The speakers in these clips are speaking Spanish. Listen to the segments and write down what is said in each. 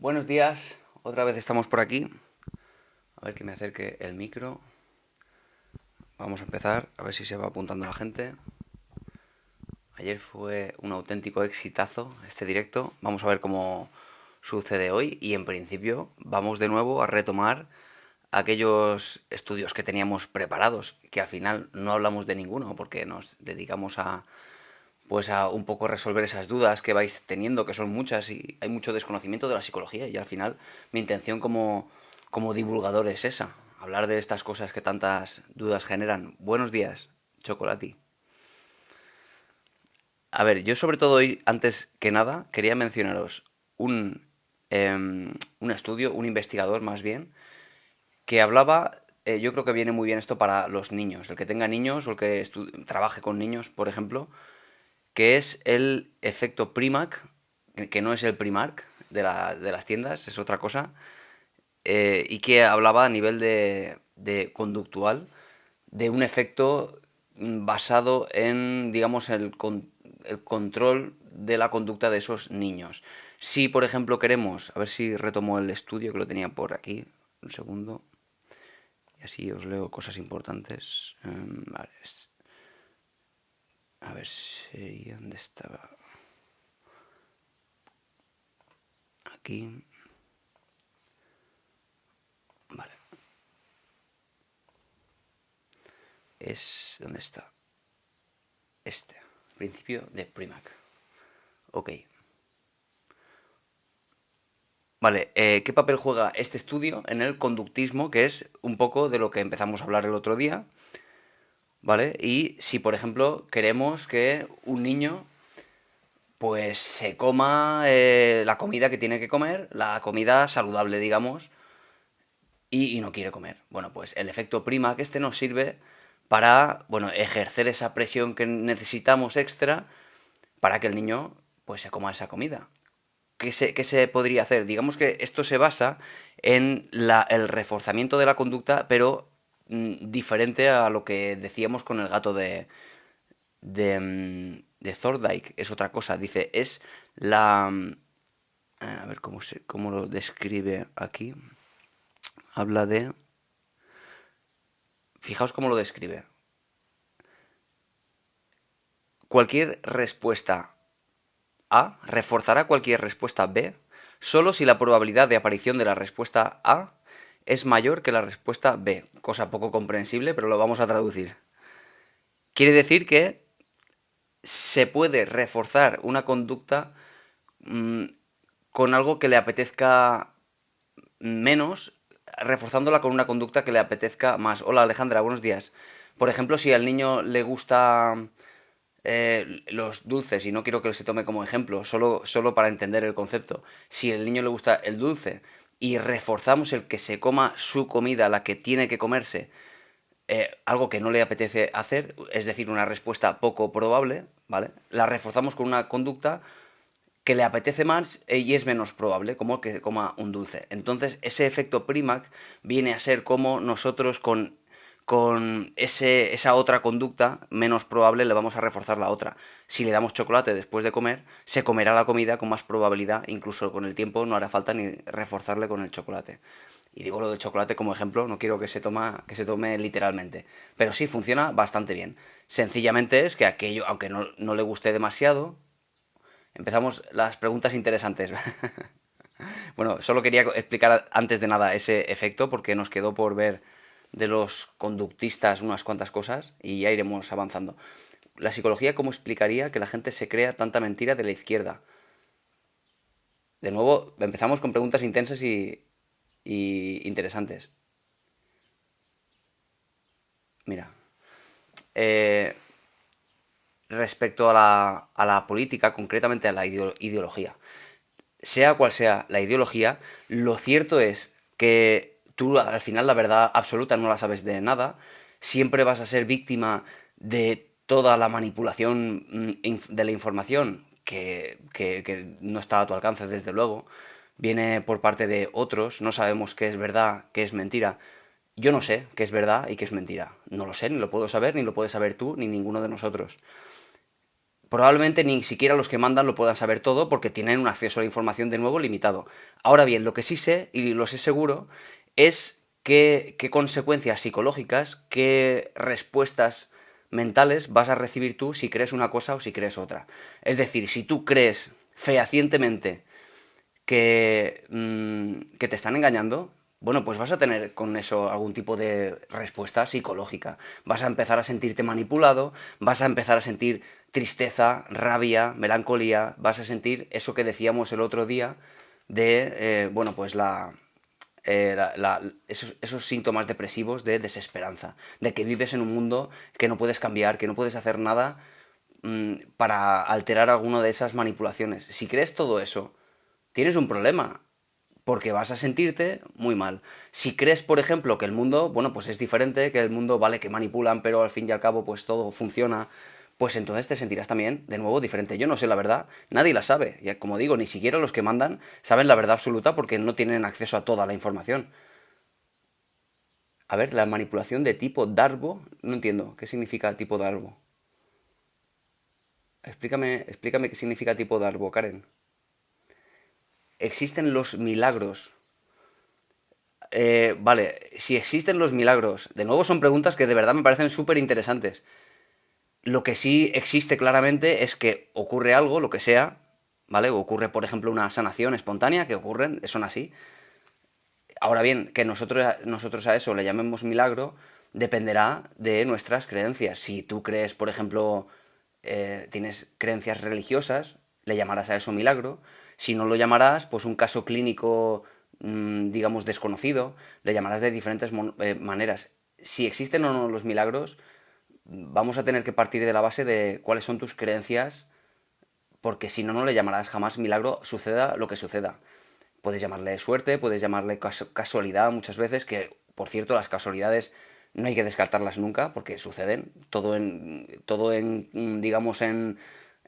Buenos días, otra vez estamos por aquí. A ver que me acerque el micro. Vamos a empezar, a ver si se va apuntando la gente. Ayer fue un auténtico exitazo este directo. Vamos a ver cómo sucede hoy y en principio vamos de nuevo a retomar aquellos estudios que teníamos preparados, que al final no hablamos de ninguno porque nos dedicamos a un poco resolver esas dudas que vais teniendo, que son muchas y hay mucho desconocimiento de la psicología y al final mi intención como divulgador es esa, hablar de estas cosas que tantas dudas generan. Buenos días, Chocolati. A ver, yo sobre todo hoy, antes que nada, quería mencionaros un, un estudio, un investigador más bien, que hablaba, yo creo que viene muy bien esto para los niños, el que tenga niños o el que trabaje con niños, por ejemplo, que es el efecto Primac, que no es el Primark de las tiendas, es otra cosa, y que hablaba a nivel de conductual de un efecto basado en, digamos, el control de la conducta de esos niños. Si, por ejemplo, queremos, a ver si retomo el estudio que lo tenía por aquí, un segundo, y así os leo cosas importantes. Vale, a ver si, ¿dónde estaba? Aquí. Vale. ¿Dónde está? Principio de Primac. Ok. Vale, ¿qué papel juega este estudio en el conductismo, que es un poco de lo que empezamos a hablar el otro día? ¿Vale? Y si, por ejemplo, queremos que un niño pues se coma la comida que tiene que comer, la comida saludable, digamos, y no quiere comer. Bueno, pues el efecto Primac este nos sirve para, bueno, ejercer esa presión que necesitamos extra para que el niño pues se coma esa comida. ¿Qué se podría hacer? Digamos que esto se basa en el reforzamiento de la conducta, pero diferente a lo que decíamos con el gato de Thorndike. Es otra cosa. Dice, es la... a ver cómo lo describe aquí. Habla de... Fijaos cómo lo describe. Cualquier respuesta A reforzará cualquier respuesta B solo si la probabilidad de aparición de la respuesta A es mayor que la respuesta B. Cosa poco comprensible, pero lo vamos a traducir. Quiere decir que se puede reforzar una conducta mmm, con algo que le apetezca menos, reforzándola con una conducta que le apetezca más. Hola Alejandra, buenos días. Por ejemplo, si al niño le gusta los dulces, y no quiero que se tome como ejemplo, solo para entender el concepto. Si al niño le gusta el dulce y reforzamos el que se coma su comida, la que tiene que comerse, algo que no le apetece hacer, es decir, una respuesta poco probable, ¿vale? La reforzamos con una conducta que le apetece más y es menos probable, como que coma un dulce. Entonces, ese efecto Primac viene a ser como nosotros con esa otra conducta menos probable le vamos a reforzar la otra. Si le damos chocolate después de comer, se comerá la comida con más probabilidad, incluso con el tiempo no hará falta ni reforzarle con el chocolate. Y digo lo del chocolate como ejemplo, no quiero que se tome literalmente. Pero sí, funciona bastante bien. Sencillamente es que aquello, aunque no le guste demasiado, empezamos las preguntas interesantes. Bueno, solo quería explicar antes de nada ese efecto porque nos quedó por ver de los conductistas unas cuantas cosas y ya iremos avanzando. La psicología, ¿cómo explicaría que la gente se crea tanta mentira de la izquierda? De nuevo, empezamos con preguntas intensas y interesantes. Mira, eh, respecto a la política, concretamente a la ideología. Sea cual sea la ideología, lo cierto es que tú al final la verdad absoluta no la sabes de nada, siempre vas a ser víctima de toda la manipulación de la información que no está a tu alcance, desde luego, viene por parte de otros, no sabemos qué es verdad, qué es mentira. Yo no sé qué es verdad y qué es mentira. No lo sé, ni lo puedo saber, ni lo puedes saber tú, ni ninguno de nosotros. Probablemente ni siquiera los que mandan lo puedan saber todo porque tienen un acceso a la información de nuevo limitado. Ahora bien, lo que sí sé, y lo sé seguro, es qué consecuencias psicológicas, qué respuestas mentales vas a recibir tú si crees una cosa o si crees otra. Es decir, si tú crees fehacientemente que te están engañando, bueno, pues vas a tener con eso algún tipo de respuesta psicológica. Vas a empezar a sentirte manipulado, vas a empezar a sentir tristeza, rabia, melancolía, vas a sentir eso que decíamos el otro día de, bueno, pues esos síntomas depresivos de desesperanza, de que vives en un mundo que no puedes cambiar, que no puedes hacer nada para alterar alguna de esas manipulaciones. Si crees todo eso, tienes un problema, porque vas a sentirte muy mal. Si crees, por ejemplo, que el mundo, bueno, pues es diferente, que el mundo, vale, que manipulan, pero al fin y al cabo, pues todo funciona, pues entonces te sentirás también, de nuevo, diferente. Yo no sé la verdad, nadie la sabe. Y como digo, ni siquiera los que mandan saben la verdad absoluta porque no tienen acceso a toda la información. A ver, la manipulación de tipo Darbo, no entiendo, ¿qué significa tipo Darbo? Explícame qué significa tipo Darbo, Karen. Existen los milagros. Vale, si existen los milagros, de nuevo son preguntas que de verdad me parecen súper interesantes. Lo que sí existe claramente es que ocurre algo, lo que sea, ¿vale? Ocurre, por ejemplo, una sanación espontánea, que ocurren, son así. Ahora bien, que nosotros a eso le llamemos milagro, dependerá de nuestras creencias. Si tú crees, por ejemplo, tienes creencias religiosas, le llamarás a eso milagro. Si no lo llamarás, pues un caso clínico, digamos, desconocido, le llamarás de diferentes maneras. Si existen o no los milagros, vamos a tener que partir de la base de cuáles son tus creencias, porque si no, no le llamarás jamás milagro, suceda lo que suceda. Puedes llamarle suerte, puedes llamarle casualidad muchas veces, que por cierto las casualidades no hay que descartarlas nunca porque suceden. Digamos, en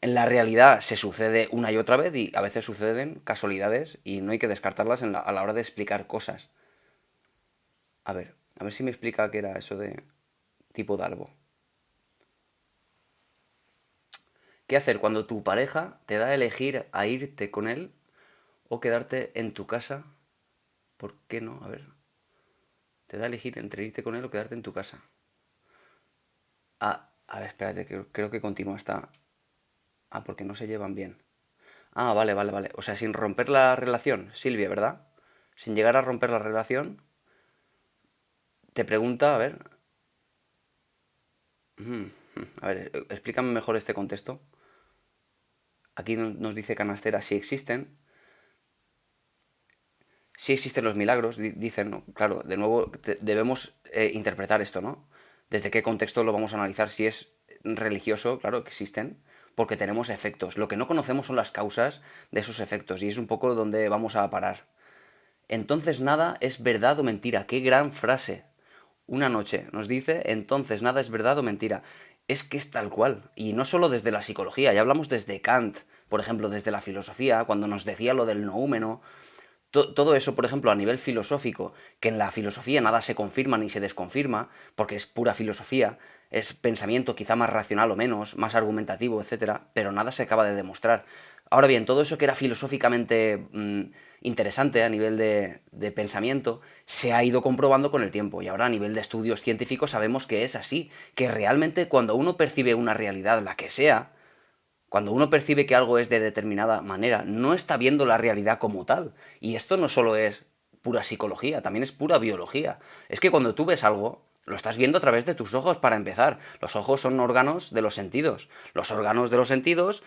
la realidad se sucede una y otra vez y a veces suceden casualidades y no hay que descartarlas a la hora de explicar cosas. A ver si me explica qué era eso de tipo Darbo. ¿Qué hacer cuando tu pareja te da a elegir a irte con él o quedarte en tu casa? ¿Por qué no? A ver. Te da a elegir entre irte con él o quedarte en tu casa. A ver, espérate, creo que continúa esta. Porque no se llevan bien. Vale. O sea, sin romper la relación, Silvia, ¿verdad? Sin llegar a romper la relación, te pregunta, a ver. A ver, explícame mejor este contexto. Aquí nos dice Canastera si existen. Sí existen los milagros, dicen, ¿no? Claro, de nuevo debemos interpretar esto, ¿no? ¿Desde qué contexto lo vamos a analizar? Si es religioso, claro, que existen, porque tenemos efectos. Lo que no conocemos son las causas de esos efectos y es un poco donde vamos a parar. Entonces nada es verdad o mentira. ¡Qué gran frase! Una noche nos dice, entonces nada es verdad o mentira. Es que es tal cual. Y no solo desde la psicología, ya hablamos desde Kant, por ejemplo, desde la filosofía, cuando nos decía lo del noúmeno, todo eso, por ejemplo, a nivel filosófico, que en la filosofía nada se confirma ni se desconfirma, porque es pura filosofía, es pensamiento quizá más racional o menos, más argumentativo, etcétera, pero nada se acaba de demostrar. Ahora bien, todo eso que era filosóficamente interesante a nivel de pensamiento, se ha ido comprobando con el tiempo, y ahora a nivel de estudios científicos sabemos que es así, que realmente cuando uno percibe una realidad, la que sea, cuando uno percibe que algo es de determinada manera, no está viendo la realidad como tal. Y esto no solo es pura psicología, también es pura biología. Es que cuando tú ves algo, lo estás viendo a través de tus ojos para empezar. Los ojos son órganos de los sentidos. Los órganos de los sentidos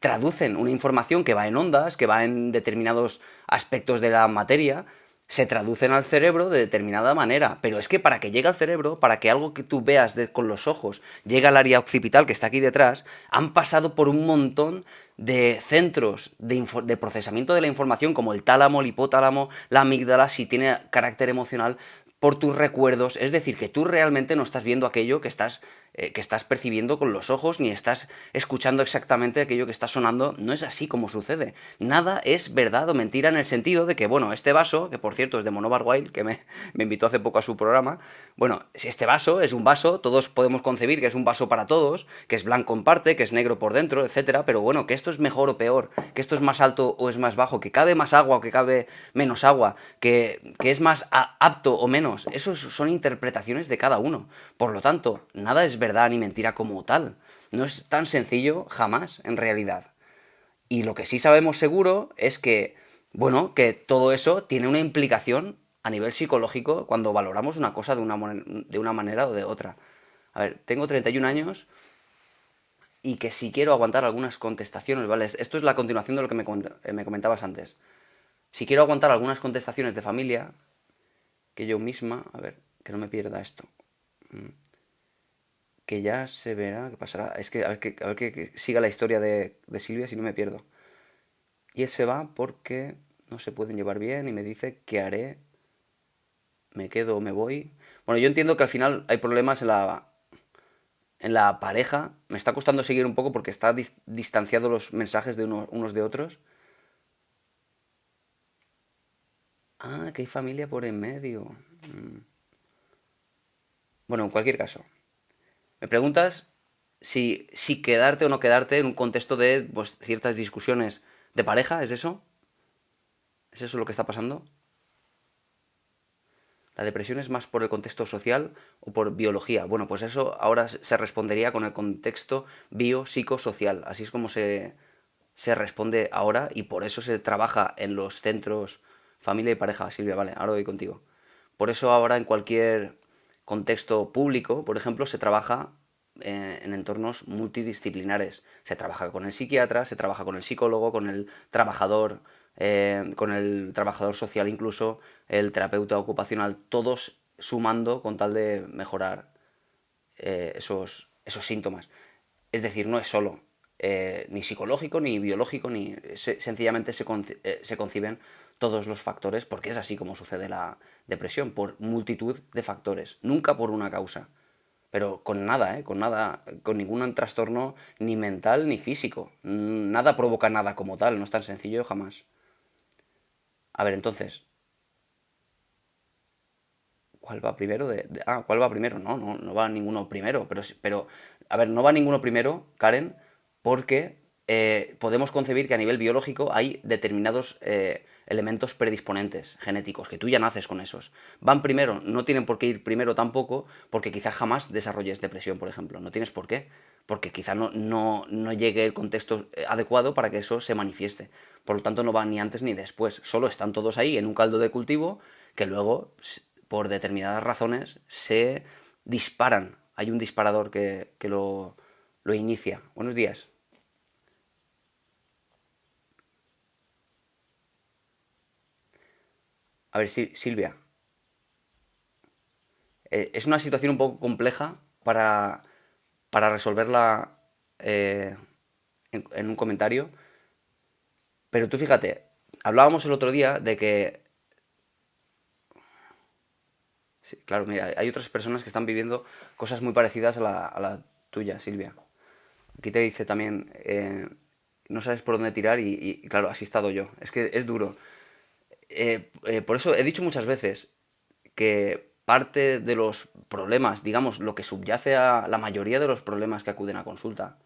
traducen una información que va en ondas, que va en determinados aspectos de la materia, se traducen al cerebro de determinada manera. Pero es que para que llegue al cerebro, para que algo que tú veas con los ojos llegue al área occipital que está aquí detrás, han pasado por un montón de centros de procesamiento de la información, como el tálamo, el hipotálamo, la amígdala, si tiene carácter emocional, por tus recuerdos. Es decir, que tú realmente no estás viendo aquello que estás que estás percibiendo con los ojos, ni estás escuchando exactamente aquello que está sonando. No es así como sucede. Nada es verdad o mentira en el sentido de que, bueno, este vaso, que por cierto es de Monobar Wild, que me invitó hace poco a su programa, bueno, si este vaso es un vaso, todos podemos concebir que es un vaso para todos, que es blanco en parte, que es negro por dentro, etcétera, pero bueno, que esto es mejor o peor, que esto es más alto o es más bajo, que cabe más agua o que cabe menos agua, que es más apto o menos, eso son interpretaciones de cada uno. Por lo tanto, nada es verdad ni mentira como tal. No es tan sencillo jamás, en realidad. Y lo que sí sabemos seguro es que, bueno, que todo eso tiene una implicación a nivel psicológico cuando valoramos una cosa de una manera o de otra. A ver, tengo 31 años y que si quiero aguantar algunas contestaciones, ¿vale? Esto es la continuación de lo que me comentabas antes. Si quiero aguantar algunas contestaciones de familia, que yo misma, a ver, que no me pierda esto, que ya se verá qué pasará. Es que a ver que siga la historia de Silvia si no me pierdo. Y él se va porque no se pueden llevar bien y me dice qué haré, me quedo o me voy. Bueno, yo entiendo que al final hay problemas en la pareja. Me está costando seguir un poco porque está distanciado los mensajes de unos de otros. Ah, que hay familia por en medio. Mm. Bueno, en cualquier caso. Me preguntas si quedarte o no quedarte en un contexto de pues, ciertas discusiones de pareja, ¿es eso? ¿Es eso lo que está pasando? ¿La depresión es más por el contexto social o por biología? Bueno, pues eso ahora se respondería con el contexto biopsicosocial. Así es como se responde ahora y por eso se trabaja en los centros familia y pareja. Silvia, vale, ahora voy contigo. Por eso ahora en cualquier contexto público, por ejemplo, se trabaja en entornos multidisciplinares. Se trabaja con el psiquiatra, se trabaja con el psicólogo, con el trabajador social incluso, el terapeuta ocupacional, todos sumando con tal de mejorar esos síntomas. Es decir, no es solo ni psicológico, ni biológico, sencillamente se conciben todos los factores, porque es así como sucede la depresión, por multitud de factores, nunca por una causa. Pero con nada, con nada, con ningún trastorno ni mental ni físico. Nada provoca nada como tal, no es tan sencillo jamás. A ver, entonces, ¿cuál va primero? ¿Cuál va primero? No va ninguno primero. Pero, a ver, no va ninguno primero, Karen, porque podemos concebir que a nivel biológico hay determinados elementos predisponentes genéticos, que tú ya naces con esos. Van primero, no tienen por qué ir primero tampoco, porque quizás jamás desarrolles depresión, por ejemplo. No tienes por qué, porque quizá no llegue el contexto adecuado para que eso se manifieste. Por lo tanto, no va ni antes ni después. Solo están todos ahí en un caldo de cultivo que luego por determinadas razones se disparan. Hay un disparador que lo inicia. Buenos días. A ver, Silvia, es una situación un poco compleja para resolverla eh, en un comentario, pero tú fíjate, hablábamos el otro día de que, sí, claro, mira, hay otras personas que están viviendo cosas muy parecidas a la tuya, Silvia. Aquí te dice también, no sabes por dónde tirar y claro, así he estado yo. Es que es duro. Por eso he dicho muchas veces que parte de los problemas, digamos, lo que subyace a la mayoría de los problemas que acuden a consulta,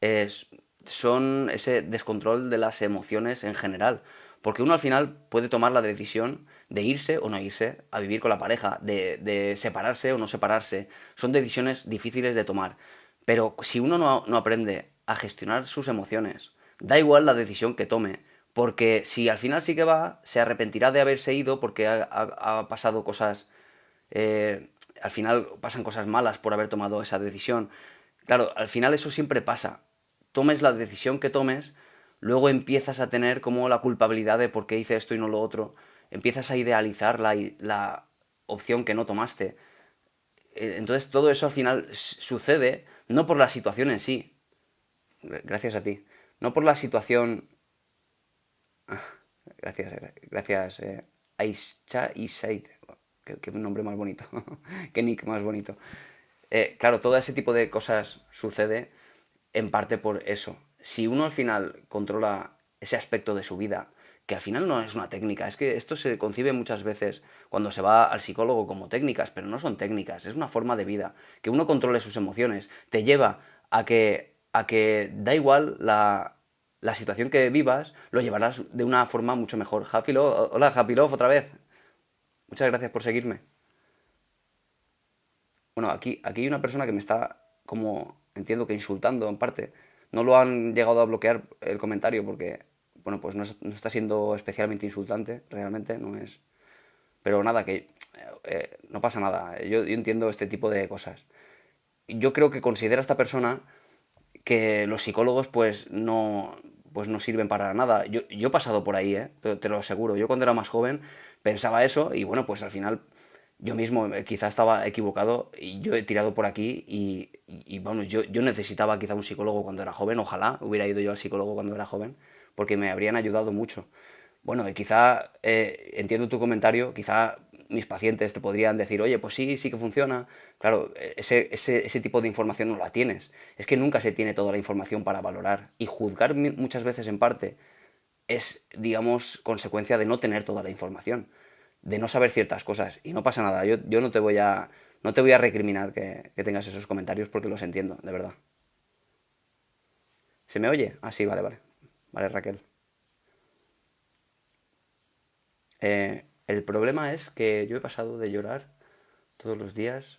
es, son ese descontrol de las emociones en general. Porque uno al final puede tomar la decisión de irse o no irse a vivir con la pareja, de separarse o no separarse. Son decisiones difíciles de tomar. Pero si uno no aprende a gestionar sus emociones, da igual la decisión que tome, porque si al final sí que va, se arrepentirá de haberse ido porque ha pasado cosas, al final pasan cosas malas por haber tomado esa decisión. Claro, al final eso siempre pasa. Tomes la decisión que tomes, luego empiezas a tener como la culpabilidad de por qué hice esto y no lo otro. Empiezas a idealizar la opción que no tomaste. Entonces todo eso al final sucede no por la situación en sí, gracias a ti, no por la situación. Gracias, gracias, Aisha y Said. Qué nombre más bonito. Qué nick más bonito. Claro, todo ese tipo de cosas sucede en parte por eso. Si uno al final controla ese aspecto de su vida, que al final no es una técnica, es que esto se concibe muchas veces cuando se va al psicólogo como técnicas, pero no son técnicas, es una forma de vida. Que uno controle sus emociones te lleva a que da igual la situación que vivas, lo llevarás de una forma mucho mejor. Happy Love, hola Happy Love otra vez. Muchas gracias por seguirme. Bueno, aquí hay una persona que me está como, entiendo que insultando en parte. No lo han llegado a bloquear el comentario porque, bueno, pues no está siendo especialmente insultante, realmente, no es. Pero nada, que no pasa nada. Yo entiendo este tipo de cosas. Yo creo que considera esta persona que los psicólogos pues no sirven para nada. Yo he pasado por ahí, ¿eh? Te lo aseguro. Yo cuando era más joven pensaba eso y bueno, pues al final yo mismo quizá estaba equivocado y yo he tirado por aquí bueno, yo necesitaba quizá un psicólogo cuando era joven. Ojalá hubiera ido yo al psicólogo cuando era joven porque me habrían ayudado mucho. Bueno, y quizá entiendo tu comentario, quizá mis pacientes te podrían decir, oye, pues sí, sí que funciona. Claro, ese tipo de información no la tienes. Es que nunca se tiene toda la información para valorar. Y juzgar muchas veces en parte es, digamos, consecuencia de no tener toda la información, de no saber ciertas cosas. Y no pasa nada, yo no te voy a recriminar que tengas esos comentarios porque los entiendo, de verdad. ¿Se me oye? Ah, sí, vale, vale. Vale, Raquel. El problema es que yo he pasado de llorar todos los días,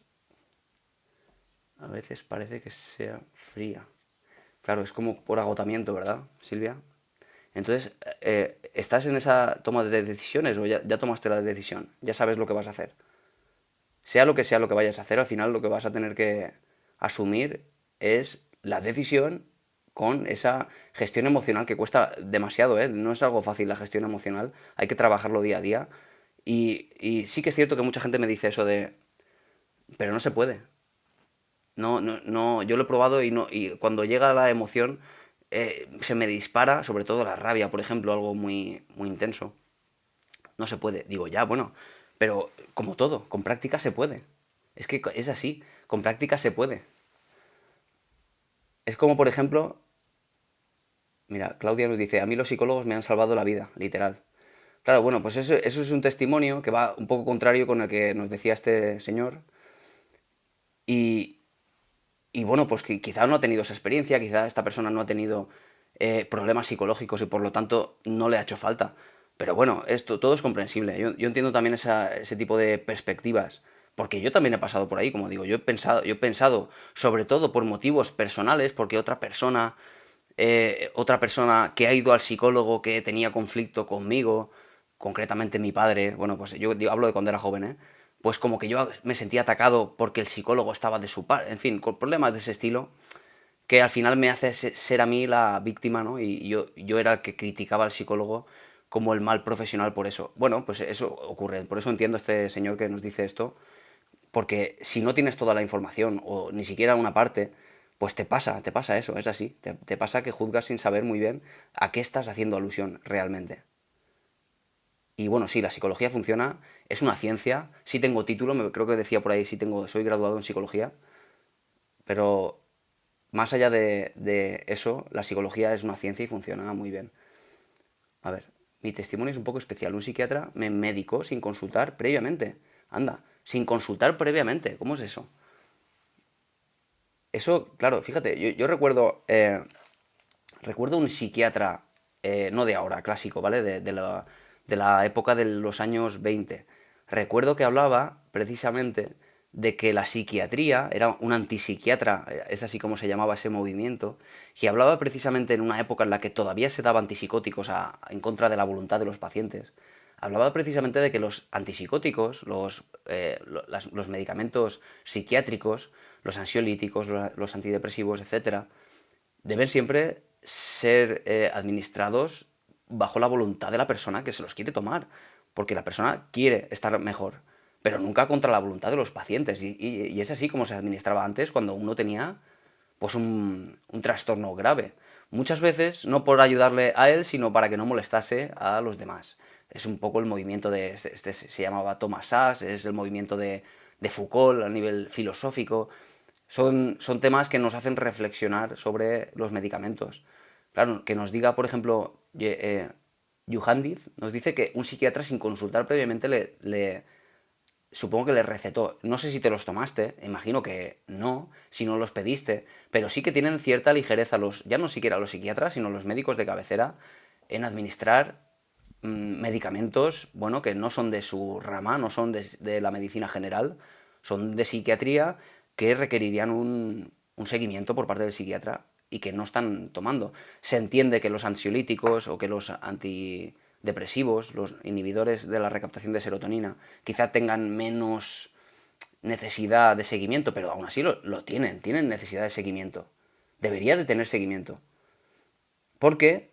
a veces parece que sea fría. Claro, es como por agotamiento, ¿verdad, Silvia? Entonces, ¿estás en esa toma de decisiones o ya tomaste la decisión? Ya sabes lo que vas a hacer. Sea lo que vayas a hacer, al final lo que vas a tener que asumir es la decisión con esa gestión emocional que cuesta demasiado, ¿eh? No es algo fácil la gestión emocional, hay que trabajarlo día a día. Y sí que es cierto que mucha gente me dice eso de, pero no se puede. No, no, no, yo lo he probado y no, y cuando llega la emoción se me dispara, sobre todo la rabia, por ejemplo, algo muy, muy intenso. No se puede. Digo, ya, bueno, pero como todo, con práctica se puede. Es que es así, con práctica se puede. Es como, por ejemplo, mira, Claudia nos dice, a mí los psicólogos me han salvado la vida, literal. Claro, bueno, pues eso es un testimonio que va un poco contrario con el que nos decía este señor. Y, y bueno, pues que quizá no ha tenido esa experiencia, quizá esta persona no ha tenido problemas psicológicos y por lo tanto no le ha hecho falta. Pero bueno, esto todo es comprensible. Yo entiendo también ese tipo de perspectivas, porque yo también he pasado por ahí, como digo, yo he pensado sobre todo por motivos personales, porque otra persona que ha ido al psicólogo que tenía conflicto conmigo, concretamente mi padre, bueno, pues yo hablo de cuando era joven, ¿eh? Pues como que yo me sentía atacado porque el psicólogo estaba de su parte, en fin, con problemas de ese estilo, que al final me hace ser a mí la víctima, ¿no? Y yo era el que criticaba al psicólogo como el mal profesional por eso. Bueno, pues eso ocurre, por eso entiendo a este señor que nos dice esto, porque si no tienes toda la información o ni siquiera una parte, pues te pasa eso, es así. Te pasa que juzgas sin saber muy bien a qué estás haciendo alusión realmente. Y bueno, sí, la psicología funciona, es una ciencia, sí tengo título, creo que decía por ahí, soy graduado en psicología, pero más allá de eso, la psicología es una ciencia y funciona muy bien. A ver, mi testimonio es un poco especial. Un psiquiatra me medicó sin consultar previamente. Anda, sin consultar previamente, ¿cómo es eso? Eso, claro, fíjate, yo recuerdo un psiquiatra, no de ahora, clásico, ¿vale? De la época de los años 20. Recuerdo que hablaba precisamente de que la psiquiatría era un antipsiquiatra, es así como se llamaba ese movimiento, y hablaba precisamente en una época en la que todavía se daba antipsicóticos en contra de la voluntad de los pacientes. Hablaba precisamente de que los antipsicóticos, los medicamentos psiquiátricos, los ansiolíticos, los antidepresivos, etcétera, deben siempre ser administrados bajo la voluntad de la persona que se los quiere tomar, porque la persona quiere estar mejor, pero nunca contra la voluntad de los pacientes. Y es así como se administraba antes cuando uno tenía pues un trastorno grave. Muchas veces no por ayudarle a él, sino para que no molestase a los demás. Es un poco el movimiento este se llamaba Thomas Sachs, es el movimiento de Foucault a nivel filosófico. Son temas que nos hacen reflexionar sobre los medicamentos. Claro, que nos diga, por ejemplo, Yuhandiz, nos dice que un psiquiatra sin consultar previamente supongo que le recetó. No sé si te los tomaste, imagino que no, si no los pediste, pero sí que tienen cierta ligereza ya no siquiera los psiquiatras, sino los médicos de cabecera en administrar medicamentos, bueno, que no son de su rama, no son de la medicina general, son de psiquiatría que requerirían un seguimiento por parte del psiquiatra y que no están tomando. Se entiende que los ansiolíticos o que los antidepresivos, los inhibidores de la recaptación de serotonina, quizá tengan menos necesidad de seguimiento, pero aún así lo tienen necesidad de seguimiento. Debería de tener seguimiento. Porque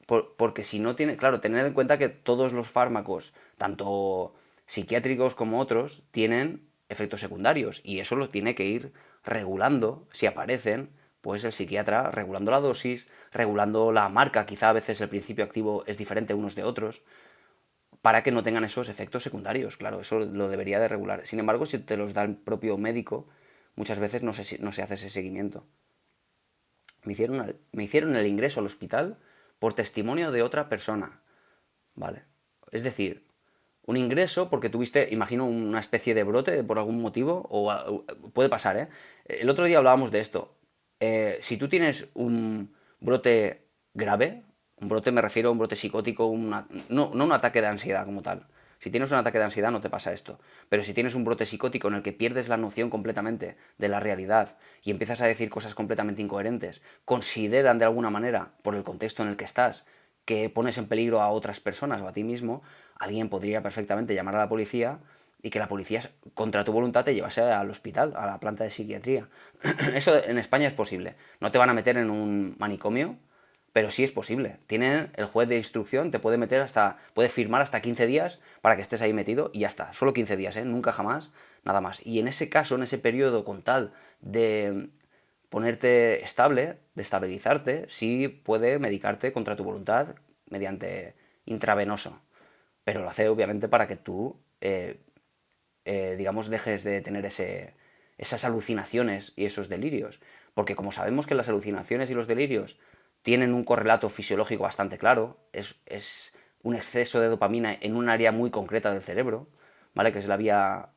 porque si no tiene, claro, tener en cuenta que todos los fármacos, tanto psiquiátricos como otros, tienen efectos secundarios y eso lo tiene que ir regulando si aparecen, pues el psiquiatra regulando la dosis, regulando la marca, quizá a veces el principio activo es diferente unos de otros, para que no tengan esos efectos secundarios, claro, eso lo debería de regular. Sin embargo, si te los da el propio médico, muchas veces no se hace ese seguimiento. Me hicieron el ingreso al hospital por testimonio de otra persona. Vale. Es decir, un ingreso porque tuviste, imagino, una especie de brote por algún motivo, o puede pasar, ¿eh? El otro día hablábamos de esto. Si tú tienes un brote grave, un brote me refiero a un brote psicótico, no un ataque de ansiedad como tal. Si tienes un ataque de ansiedad no te pasa esto. Pero si tienes un brote psicótico en el que pierdes la noción completamente de la realidad y empiezas a decir cosas completamente incoherentes, consideran de alguna manera, por el contexto en el que estás, que pones en peligro a otras personas o a ti mismo, alguien podría perfectamente llamar a la policía y que la policía, contra tu voluntad, te llevase al hospital, a la planta de psiquiatría. Eso en España es posible. No te van a meter en un manicomio, pero sí es posible. Tienen el juez de instrucción, te puede meter puede firmar hasta 15 días para que estés ahí metido y ya está. Solo 15 días, ¿eh? Nunca jamás, nada más. Y en ese caso, en ese periodo, con tal de ponerte estable, de estabilizarte, sí puede medicarte contra tu voluntad mediante intravenoso. Pero lo hace obviamente para que tú, digamos, dejes de tener esas alucinaciones y esos delirios. Porque como sabemos que las alucinaciones y los delirios tienen un correlato fisiológico bastante claro, es un exceso de dopamina en un área muy concreta del cerebro, ¿vale? Que es la vía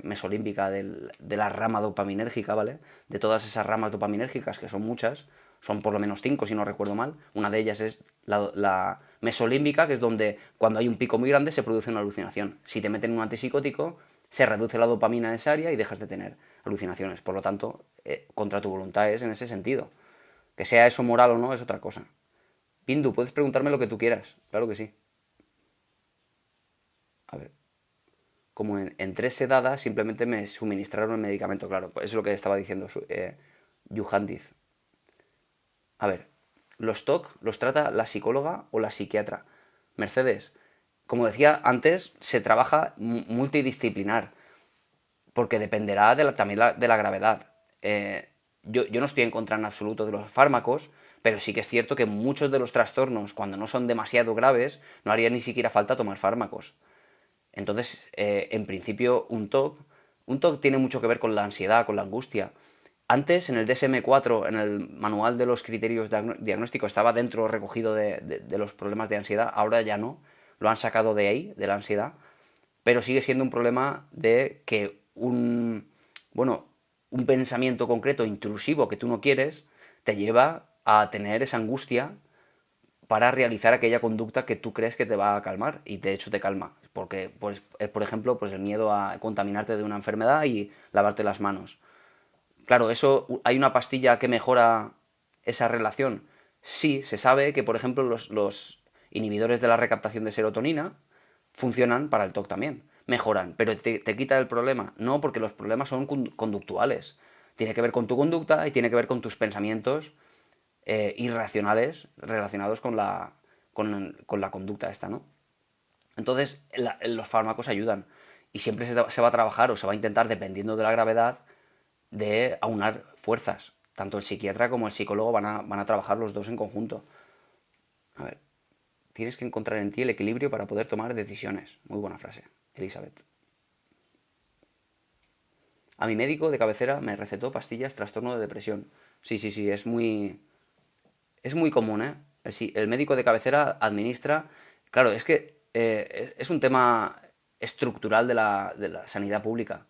mesolímbica de la rama dopaminérgica, ¿vale? De todas esas ramas dopaminérgicas, que son muchas, son por lo menos 5 si no recuerdo mal. Una de ellas es la mesolímbica, que es donde cuando hay un pico muy grande se produce una alucinación. Si te meten un antipsicótico, se reduce la dopamina en esa área y dejas de tener alucinaciones. Por lo tanto, contra tu voluntad es en ese sentido. Que sea eso moral o no es otra cosa. Pindu, puedes preguntarme lo que tú quieras. Claro que sí. A ver. Como entré sedada, simplemente me suministraron el medicamento. Claro, pues eso es lo que estaba diciendo Yuhandiz. A ver, los TOC los trata la psicóloga o la psiquiatra. Mercedes, como decía antes, se trabaja multidisciplinar, porque dependerá también de la gravedad. Yo no estoy en contra en absoluto de los fármacos, pero sí que es cierto que muchos de los trastornos, cuando no son demasiado graves, no haría ni siquiera falta tomar fármacos. Entonces, en principio, un TOC tiene mucho que ver con la ansiedad, con la angustia. Antes, en el DSM-4, en el manual de los criterios diagnósticos, estaba dentro recogido de los problemas de ansiedad, ahora ya no, lo han sacado de ahí, de la ansiedad, pero sigue siendo un problema de que bueno, un pensamiento concreto, intrusivo, que tú no quieres, te lleva a tener esa angustia para realizar aquella conducta que tú crees que te va a calmar y de hecho te calma. Porque, pues, por ejemplo, pues el miedo a contaminarte de una enfermedad y lavarte las manos. Claro, eso, ¿hay una pastilla que mejora esa relación? Sí, se sabe que, por ejemplo, los inhibidores de la recaptación de serotonina funcionan para el TOC también. Mejoran, pero te quita el problema. No, porque los problemas son conductuales. Tiene que ver con tu conducta y tiene que ver con tus pensamientos irracionales relacionados con la conducta esta, ¿no? Entonces, los fármacos ayudan. Y siempre se va a trabajar o se va a intentar, dependiendo de la gravedad, de aunar fuerzas. Tanto el psiquiatra como el psicólogo van a trabajar los dos en conjunto. A ver, tienes que encontrar en ti el equilibrio para poder tomar decisiones. Muy buena frase, Elizabeth. A mi médico de cabecera me recetó pastillas trastorno de depresión. Sí, sí, sí, es muy común, ¿eh? Sí, el médico de cabecera administra. Claro, es que es un tema estructural de la sanidad pública.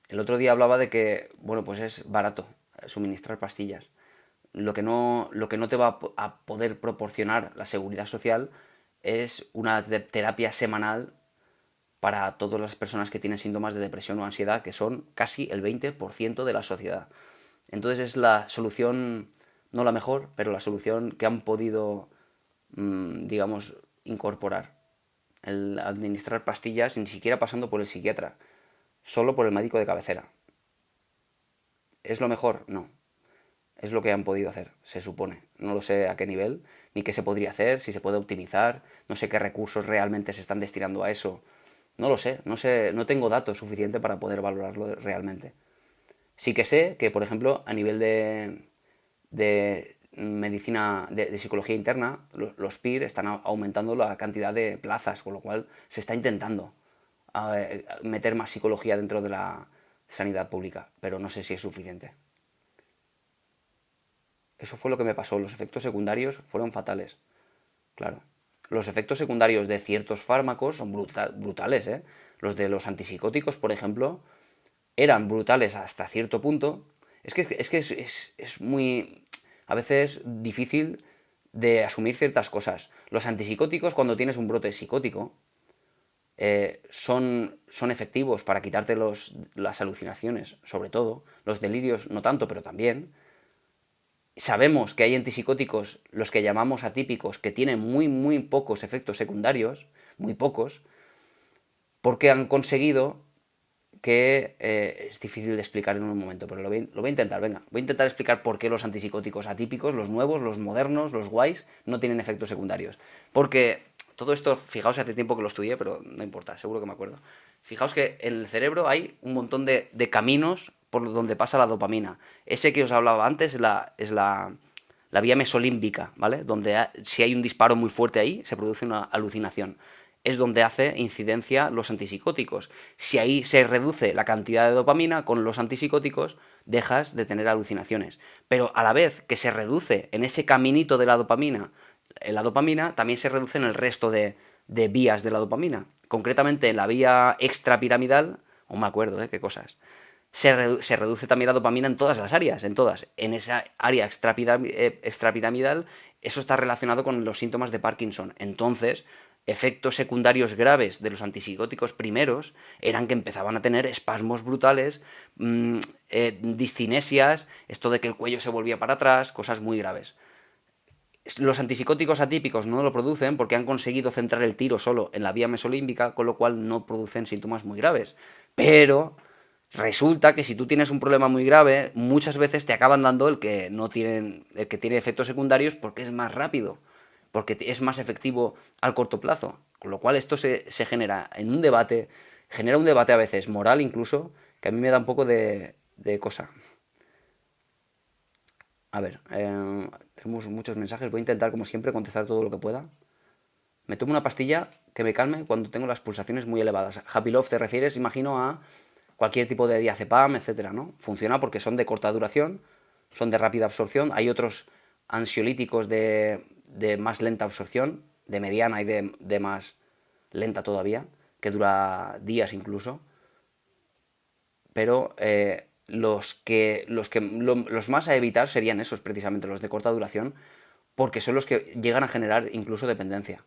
El otro día hablaba de que, bueno, pues es barato suministrar pastillas. Lo que no te va a poder proporcionar la seguridad social es una terapia semanal para todas las personas que tienen síntomas de depresión o ansiedad, que son casi el 20% de la sociedad. Entonces es la solución, no la mejor, pero la solución que han podido, digamos, incorporar. El administrar pastillas ni siquiera pasando por el psiquiatra, solo por el médico de cabecera. ¿Es lo mejor? No. Es lo que han podido hacer, se supone. No lo sé a qué nivel, ni qué se podría hacer, si se puede optimizar, no sé qué recursos realmente se están destinando a eso. No lo sé, no sé, no tengo datos suficientes para poder valorarlo realmente. Sí que sé que, por ejemplo, a nivel de medicina, de psicología interna, los PIR están aumentando la cantidad de plazas, con lo cual se está intentando meter más psicología dentro de la sanidad pública, pero no sé si es suficiente. Eso fue lo que me pasó. Los efectos secundarios fueron fatales. Claro. Los efectos secundarios de ciertos fármacos son brutales, ¿eh? Los de los antipsicóticos, por ejemplo, eran brutales hasta cierto punto. Es muy, a veces, difícil de asumir ciertas cosas. Los antipsicóticos, cuando tienes un brote psicótico, son efectivos para quitarte las alucinaciones, sobre todo. Los delirios no tanto, pero también. Sabemos que hay antipsicóticos, los que llamamos atípicos, que tienen muy pocos efectos secundarios, muy pocos, porque han conseguido que es difícil de explicar en un momento, pero lo voy a intentar, venga. Voy a intentar explicar por qué los antipsicóticos atípicos, los nuevos, los modernos, los guays, no tienen efectos secundarios. Porque todo esto, fijaos, hace tiempo que lo estudié, pero no importa, seguro que me acuerdo. Fijaos que en el cerebro hay un montón de caminos por donde pasa la dopamina. Ese que os hablaba antes la vía mesolímbica, ¿vale? Donde si hay un disparo muy fuerte ahí, se produce una alucinación. Es donde hace incidencia los antipsicóticos. Si ahí se reduce la cantidad de dopamina con los antipsicóticos, dejas de tener alucinaciones. Pero a la vez que se reduce en ese caminito de la dopamina también se reduce en el resto de vías de la dopamina. Concretamente en la vía extrapiramidal, o me acuerdo, qué cosas. Se reduce también la dopamina en todas las áreas, en todas. En esa área extrapiramidal, eso está relacionado con los síntomas de Parkinson. Entonces, efectos secundarios graves de los antipsicóticos primeros eran que empezaban a tener espasmos brutales, discinesias, esto de que el cuello se volvía para atrás, cosas muy graves. Los antipsicóticos atípicos no lo producen porque han conseguido centrar el tiro solo en la vía mesolímbica, con lo cual no producen síntomas muy graves. Pero resulta que si tú tienes un problema muy grave, muchas veces te acaban dando el que tiene efectos secundarios porque es más rápido, porque es más efectivo al corto plazo. Con lo cual esto se genera en un debate, genera un debate a veces moral incluso, que a mí me da un poco de cosa. A ver, tenemos muchos mensajes, voy a intentar como siempre contestar todo lo que pueda. Me tomo una pastilla que me calme cuando tengo las pulsaciones muy elevadas. Happy Love te refieres, imagino, a cualquier tipo de diazepam, etcétera, ¿no? Funciona porque son de corta duración, son de rápida absorción. Hay otros ansiolíticos de más lenta absorción, de mediana y de más lenta todavía, que dura días incluso. Pero los más a evitar serían esos, precisamente, los de corta duración, porque son los que llegan a generar incluso dependencia.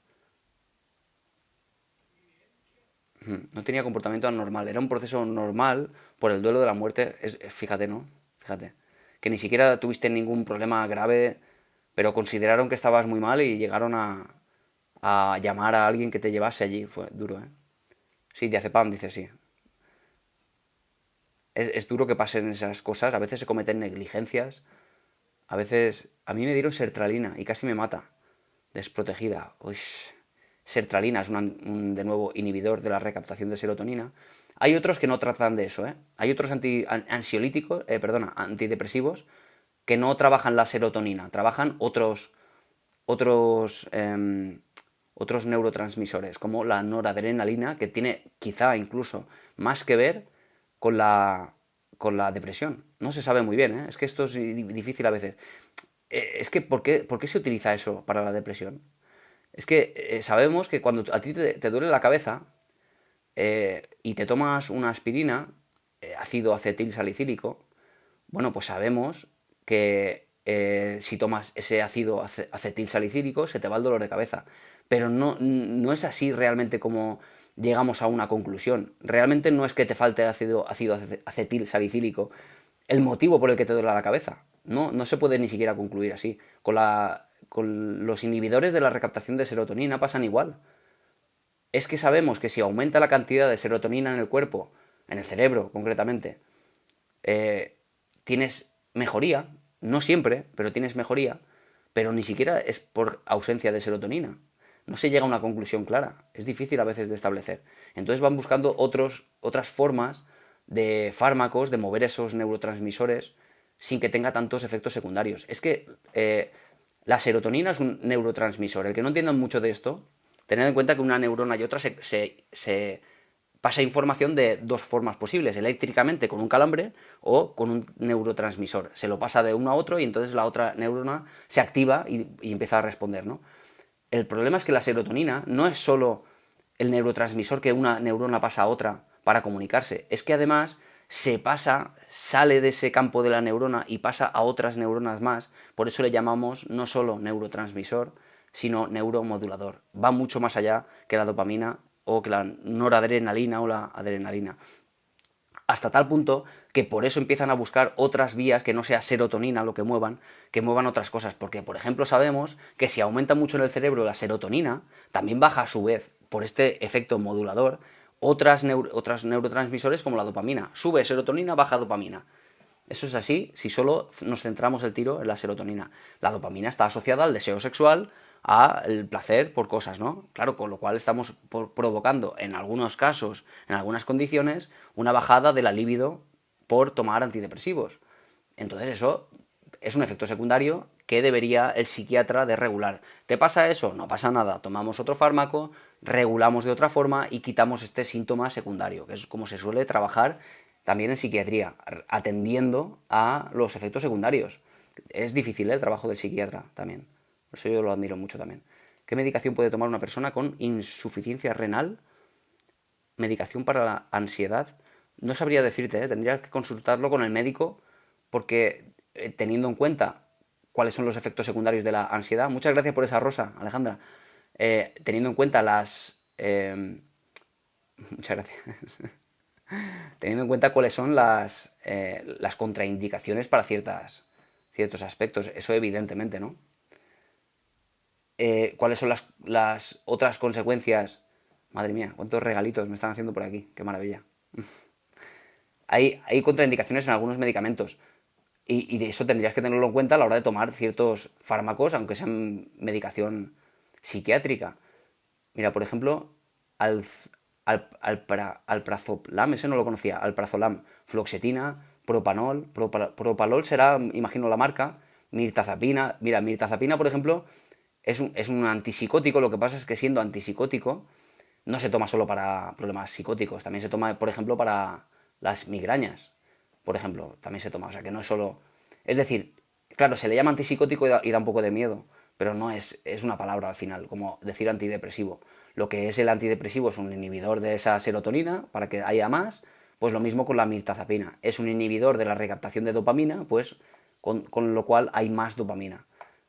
No tenía comportamiento anormal, era un proceso normal por el duelo de la muerte. Fíjate, ¿no? Fíjate. Que ni siquiera tuviste ningún problema grave, pero consideraron que estabas muy mal y llegaron a llamar a alguien que te llevase allí. Fue duro, ¿eh? Sí, diazepam, dice sí. Es duro que pasen esas cosas, a veces se cometen negligencias, a veces... A mí me dieron sertralina y casi me mata, desprotegida. Uy, sertralina es de nuevo, inhibidor de la recaptación de serotonina. Hay otros que no tratan de eso, ¿eh? Hay otros ansiolíticos, perdona, antidepresivos que no trabajan la serotonina, trabajan otros, otros neurotransmisores, como la noradrenalina, que tiene quizá incluso más que ver, con la depresión. No se sabe muy bien, ¿eh? Es que esto es difícil a veces. Es que, ¿por qué se utiliza eso para la depresión? Es que sabemos que cuando a ti te duele la cabeza y te tomas una aspirina, ácido acetil salicílico, bueno, pues sabemos que si tomas ese ácido acetil salicílico se te va el dolor de cabeza. Pero no es así realmente como llegamos a una conclusión. Realmente no es que te falte ácido acetil salicílico el motivo por el que te duele la cabeza. No se puede ni siquiera concluir así. Con los inhibidores de la recaptación de serotonina pasan igual. Es que sabemos que si aumenta la cantidad de serotonina en el cuerpo, en el cerebro concretamente, eh, tienes mejoría, no siempre, pero tienes mejoría, pero ni siquiera es por ausencia de serotonina. No se llega a una conclusión clara, es difícil a veces de establecer. Entonces van buscando otras formas de fármacos, de mover esos neurotransmisores sin que tenga tantos efectos secundarios. Es que la serotonina es un neurotransmisor. El que no entienda mucho de esto, tened en cuenta que una neurona y otra se pasa información de dos formas posibles, eléctricamente con un calambre o con un neurotransmisor. Se lo pasa de uno a otro y entonces la otra neurona se activa y empieza a responder, ¿no? El problema es que la serotonina no es solo el neurotransmisor que una neurona pasa a otra para comunicarse, es que además sale de ese campo de la neurona y pasa a otras neuronas más, por eso le llamamos no solo neurotransmisor, sino neuromodulador. Va mucho más allá que la dopamina o que la noradrenalina o la adrenalina. Hasta tal punto que por eso empiezan a buscar otras vías que no sea serotonina lo que muevan otras cosas. Porque, por ejemplo, sabemos que si aumenta mucho en el cerebro la serotonina, también baja a su vez, por este efecto modulador, otras neurotransmisores como la dopamina. Sube serotonina, baja dopamina. Eso es así si solo nos centramos el tiro en la serotonina. La dopamina está asociada al deseo sexual, al placer por cosas, ¿no? Claro, con lo cual estamos provocando en algunos casos, en algunas condiciones, una bajada de la libido por tomar antidepresivos. Entonces eso es un efecto secundario que debería el psiquiatra de regular. ¿Te pasa eso? No pasa nada. Tomamos otro fármaco, regulamos de otra forma y quitamos este síntoma secundario, que es como se suele trabajar también en psiquiatría, atendiendo a los efectos secundarios. Es difícil el trabajo del psiquiatra también. Por eso yo lo admiro mucho también. ¿Qué medicación puede tomar una persona con insuficiencia renal? Medicación para la ansiedad. No sabría decirte, ¿eh? Tendría que consultarlo con el médico porque teniendo en cuenta cuáles son los efectos secundarios de la ansiedad. Muchas gracias por esa rosa, Alejandra. Teniendo en cuenta muchas gracias. Teniendo en cuenta cuáles son las contraindicaciones para ciertos aspectos. Eso evidentemente, ¿no? ¿Cuáles son las otras consecuencias? Madre mía, cuántos regalitos me están haciendo por aquí. Qué maravilla. Hay contraindicaciones en algunos medicamentos. Y de eso tendrías que tenerlo en cuenta a la hora de tomar ciertos fármacos, aunque sean medicación psiquiátrica. Mira, por ejemplo, alprazolam, ese no lo conocía, alprazolam, fluoxetina, propalol será, imagino, la marca, mirtazapina. Mira, mirtazapina, por ejemplo, es un antipsicótico, lo que pasa es que siendo antipsicótico no se toma solo para problemas psicóticos, también se toma, por ejemplo, para las migrañas, por ejemplo, también se toma, o sea que no es solo... Es decir, claro, se le llama antipsicótico y da un poco de miedo, pero no es una palabra al final, como decir antidepresivo. Lo que es el antidepresivo es un inhibidor de esa serotonina para que haya más, pues lo mismo con la mirtazapina. Es un inhibidor de la recaptación de dopamina, pues con lo cual hay más dopamina.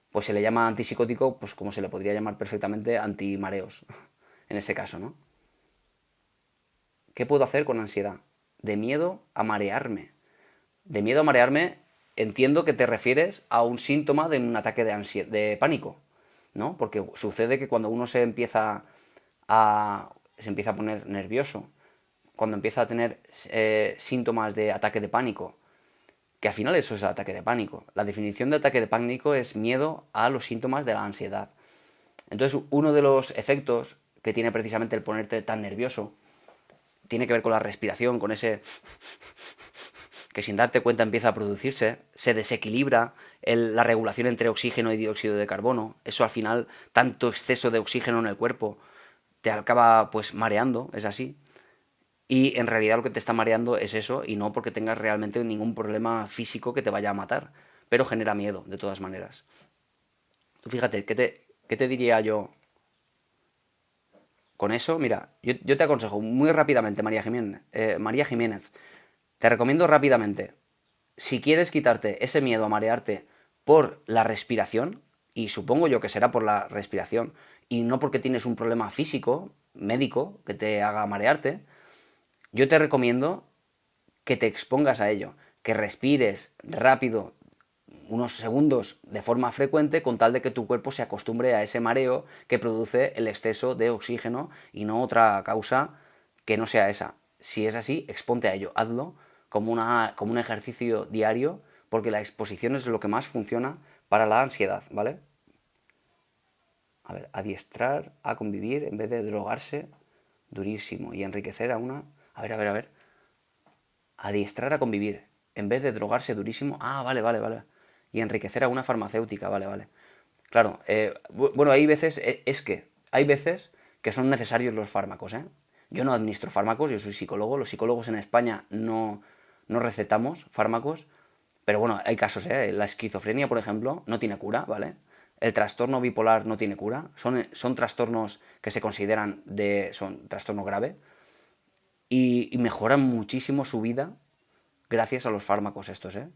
Pues se le llama antipsicótico, pues como se le podría llamar perfectamente antimareos, en ese caso, ¿no? ¿Qué puedo hacer con ansiedad? De miedo a marearme. De miedo a marearme, entiendo que te refieres a un síntoma de un ataque de pánico, ¿no? Porque sucede que cuando uno se empieza a poner nervioso, cuando empieza a tener síntomas de ataque de pánico, que al final eso es el ataque de pánico. La definición de ataque de pánico es miedo a los síntomas de la ansiedad. Entonces, uno de los efectos que tiene precisamente el ponerte tan nervioso tiene que ver con la respiración, con ese que sin darte cuenta empieza a producirse, se desequilibra la regulación entre oxígeno y dióxido de carbono. Eso al final, tanto exceso de oxígeno en el cuerpo, te acaba pues mareando, es así. Y en realidad lo que te está mareando es eso y no porque tengas realmente ningún problema físico que te vaya a matar, pero genera miedo de todas maneras. Tú fíjate, ¿qué te diría yo con eso? Mira, yo te aconsejo muy rápidamente, María Jiménez, te recomiendo rápidamente, si quieres quitarte ese miedo a marearte por la respiración, y supongo yo que será por la respiración, y no porque tienes un problema físico, médico, que te haga marearte, yo te recomiendo que te expongas a ello, que respires rápido unos segundos de forma frecuente con tal de que tu cuerpo se acostumbre a ese mareo que produce el exceso de oxígeno y no otra causa que no sea esa. Si es así, exponte a ello, hazlo como un ejercicio diario, porque la exposición es lo que más funciona para la ansiedad, ¿vale? A ver, adiestrar a convivir en vez de drogarse, durísimo, y enriquecer a una... A ver. Adiestrar a convivir en vez de drogarse durísimo. Ah, vale. Y enriquecer a una farmacéutica, vale. Claro, bueno, hay veces, hay veces que son necesarios los fármacos, ¿eh? Yo no administro fármacos, yo soy psicólogo, los psicólogos en España no recetamos fármacos, pero bueno, hay casos, ¿eh? La esquizofrenia, por ejemplo, no tiene cura, ¿vale? El trastorno bipolar no tiene cura, son trastornos que se consideran son trastorno grave y mejoran muchísimo su vida gracias a los fármacos estos, ¿eh?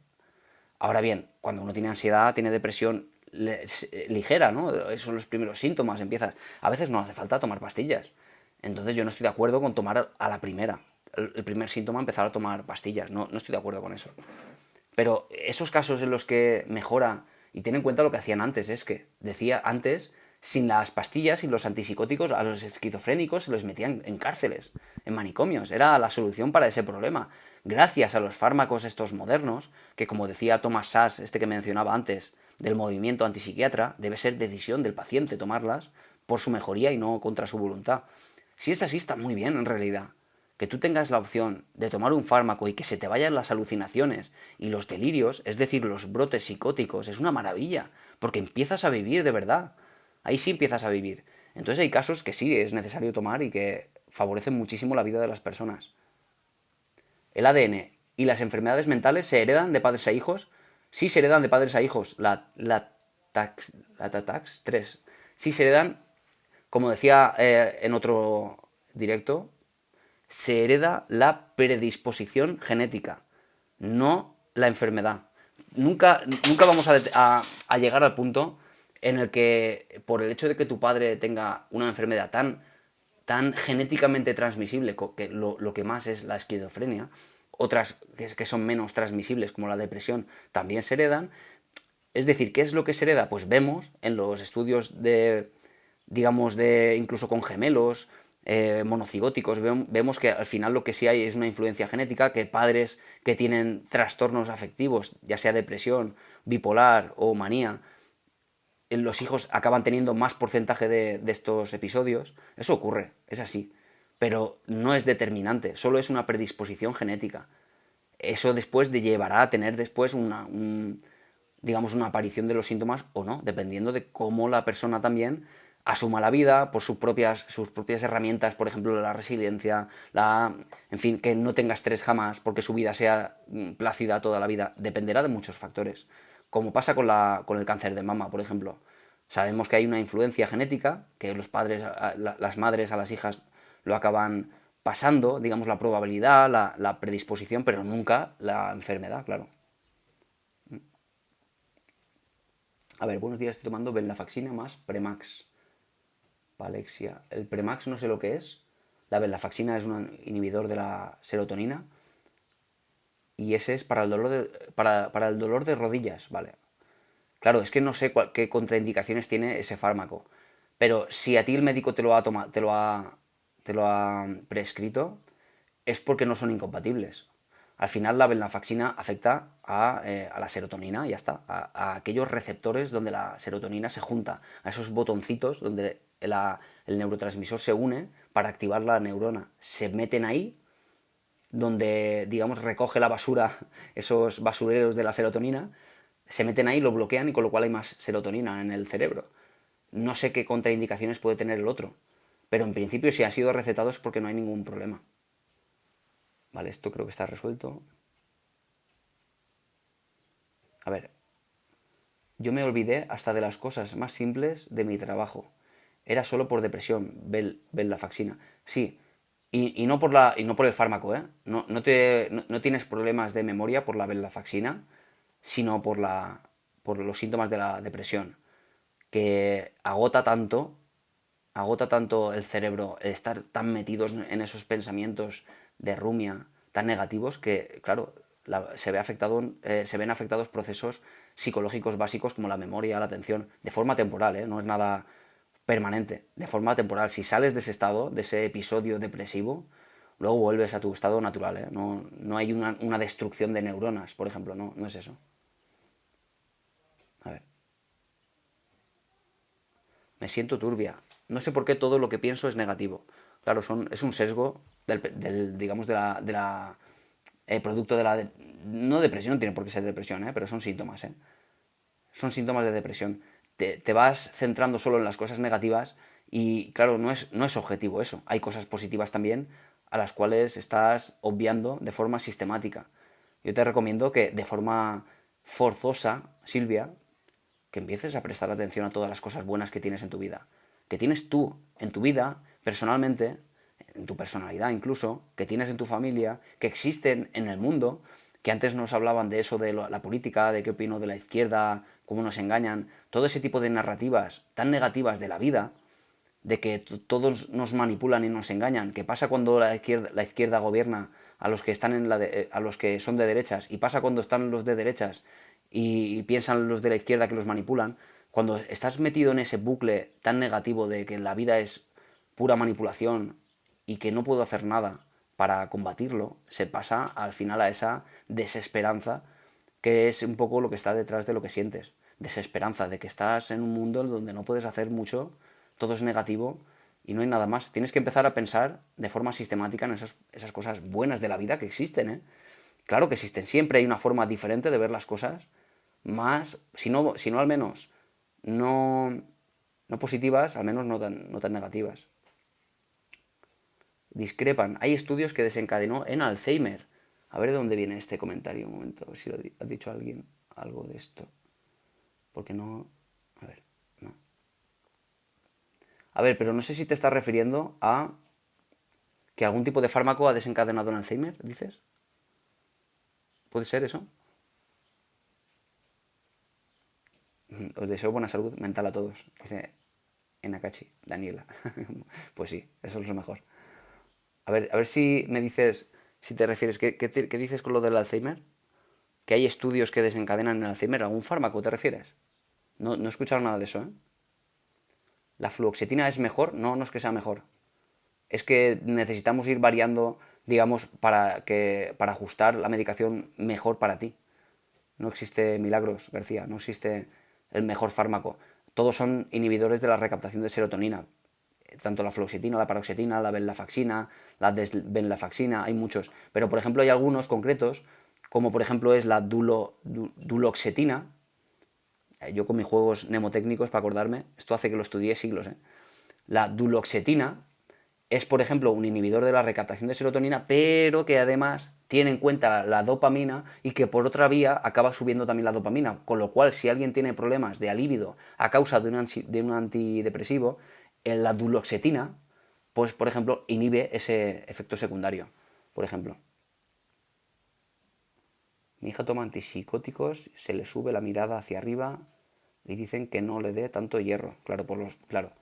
Ahora bien, cuando uno tiene ansiedad, tiene depresión ligera, ¿no? Esos son los primeros síntomas, empiezas. A veces no hace falta tomar pastillas. Entonces yo no estoy de acuerdo con tomar a la primera. El primer síntoma empezar a tomar pastillas. No estoy de acuerdo con eso. Pero esos casos en los que mejora, y ten en cuenta lo que hacían antes, es que decía antes, sin las pastillas y los antipsicóticos, a los esquizofrénicos se los metían en cárceles, en manicomios. Era la solución para ese problema. Gracias a los fármacos estos modernos, que como decía Thomas Sachs, este que mencionaba antes, del movimiento antipsiquiatra, debe ser decisión del paciente tomarlas por su mejoría y no contra su voluntad. Si es así, está muy bien en realidad. Que tú tengas la opción de tomar un fármaco y que se te vayan las alucinaciones y los delirios, es decir, los brotes psicóticos, es una maravilla, porque empiezas a vivir de verdad. Ahí sí empiezas a vivir. Entonces hay casos que sí es necesario tomar y que favorecen muchísimo la vida de las personas. El ADN y las enfermedades mentales se heredan de padres a hijos. Sí se heredan de padres a hijos. La TATAX 3. Sí se heredan, como decía en otro directo, se hereda la predisposición genética, no la enfermedad. Nunca vamos a llegar al punto en el que por el hecho de que tu padre tenga una enfermedad tan genéticamente transmisible, que lo que más es la esquizofrenia, otras que son menos transmisibles como la depresión también se heredan. Es decir, ¿qué es lo que se hereda? Pues vemos en los estudios digamos, incluso con gemelos, monocigóticos, vemos que al final lo que sí hay es una influencia genética, que padres que tienen trastornos afectivos, ya sea depresión, bipolar o manía, los hijos acaban teniendo más porcentaje de estos episodios. Eso ocurre, es así. Pero no es determinante, solo es una predisposición genética. Eso después llevará a tener después digamos, una aparición de los síntomas o no, dependiendo de cómo la persona también asuma la vida por sus propias herramientas, por ejemplo, la resiliencia, en fin, que no tenga estrés jamás, porque su vida sea plácida toda la vida, dependerá de muchos factores. Como pasa con el cáncer de mama, por ejemplo. Sabemos que hay una influencia genética, que los padres, las madres a las hijas lo acaban pasando, digamos, la probabilidad, la predisposición, pero nunca la enfermedad, claro. A ver, buenos días, estoy tomando venlafaxina más Premax. Palexia. El Premax no sé lo que es. La venlafaxina es un inhibidor de la serotonina. Y ese es para el dolor de rodillas, vale. Claro, es que no sé qué contraindicaciones tiene ese fármaco. Pero si a ti el médico te lo ha prescrito, es porque no son incompatibles. Al final la venlafaxina afecta a la serotonina, y ya está, a aquellos receptores donde la serotonina se junta, a esos botoncitos donde el neurotransmisor se une para activar la neurona. Se meten ahí, donde, digamos, recoge la basura, esos basureros de la serotonina, se meten ahí, lo bloquean y con lo cual hay más serotonina en el cerebro. No sé qué contraindicaciones puede tener el otro, pero en principio si ha sido recetado es porque no hay ningún problema. Vale, esto creo que está resuelto. A ver, yo me olvidé hasta de las cosas más simples de mi trabajo. Era solo por depresión, venlafaxina. Sí, y no y no por el fármaco, ¿eh? No tienes problemas de memoria por la venlafaxina, sino por los síntomas de la depresión, que agota tanto el cerebro, el estar tan metidos en esos pensamientos de rumia tan negativos que, claro, se ven afectados procesos psicológicos básicos como la memoria, la atención, de forma temporal, ¿eh? No es nada permanente, de forma temporal. Si sales de ese estado, de ese episodio depresivo, luego vuelves a tu estado natural, ¿eh? No hay una destrucción de neuronas, por ejemplo, no es eso. A ver, me siento turbia. No sé por qué todo lo que pienso es negativo. Claro, es un sesgo digamos, producto de la... no depresión, no tiene por qué ser depresión, pero son síntomas, ¿eh? Son síntomas de depresión. Te vas centrando solo en las cosas negativas y, claro, no es objetivo eso. Hay cosas positivas también a las cuales estás obviando de forma sistemática. Yo te recomiendo que de forma forzosa, Silvia, que empieces a prestar atención a todas las cosas buenas que tienes en tu vida. Que tienes tú en tu vida, personalmente, en tu personalidad incluso, que tienes en tu familia, que existen en el mundo, que antes nos hablaban de eso, de la política, de qué opino de la izquierda, cómo nos engañan, todo ese tipo de narrativas tan negativas de la vida, de que todos nos manipulan y nos engañan, que pasa cuando la izquierda gobierna a los que están a los que son de derechas y pasa cuando están los de derechas y piensan los de la izquierda que los manipulan, cuando estás metido en ese bucle tan negativo de que la vida es pura manipulación y que no puedo hacer nada para combatirlo, se pasa al final a esa desesperanza que es un poco lo que está detrás de lo que sientes. Desesperanza, de que estás en un mundo donde no puedes hacer mucho, todo es negativo y no hay nada más. Tienes que empezar a pensar de forma sistemática en esas cosas buenas de la vida que existen, ¿eh? Claro que existen, siempre hay una forma diferente de ver las cosas, más, si no al menos no, no positivas, al menos no tan negativas. Discrepan. Hay estudios que desencadenó en Alzheimer. A ver de dónde viene este comentario, un momento, a ver si lo ha dicho alguien algo de esto. Porque no... A ver, no. A ver, pero no sé si te estás refiriendo a que algún tipo de fármaco ha desencadenado el Alzheimer, dices. ¿Puede ser eso? Os deseo buena salud mental a todos, dice Enakachi, Daniela. Pues sí, eso es lo mejor. A ver si me dices, si te refieres, ¿qué dices con lo del Alzheimer? ¿Que hay estudios que desencadenan el Alzheimer? ¿Algún fármaco te refieres? No he escuchado nada de eso, ¿eh? ¿La fluoxetina es mejor? No, no es que sea mejor. Es que necesitamos ir variando, digamos, para ajustar la medicación mejor para ti. No existe milagros, García, no existe el mejor fármaco. Todos son inhibidores de la recaptación de serotonina. Tanto la fluoxetina, la paroxetina, la venlafaxina, la desvenlafaxina, hay muchos. Pero, por ejemplo, hay algunos concretos, como por ejemplo es la duloxetina. Yo con mis juegos mnemotécnicos, para acordarme, esto hace que lo estudié siglos. La duloxetina es, por ejemplo, un inhibidor de la recaptación de serotonina, pero que además tiene en cuenta la dopamina y que por otra vía acaba subiendo también la dopamina. Con lo cual, si alguien tiene problemas de alíbido a causa de un antidepresivo, la duloxetina, pues, por ejemplo, inhibe ese efecto secundario. Por ejemplo, mi hija toma antipsicóticos, se le sube la mirada hacia arriba y dicen que no le dé tanto hierro. Claro, claro,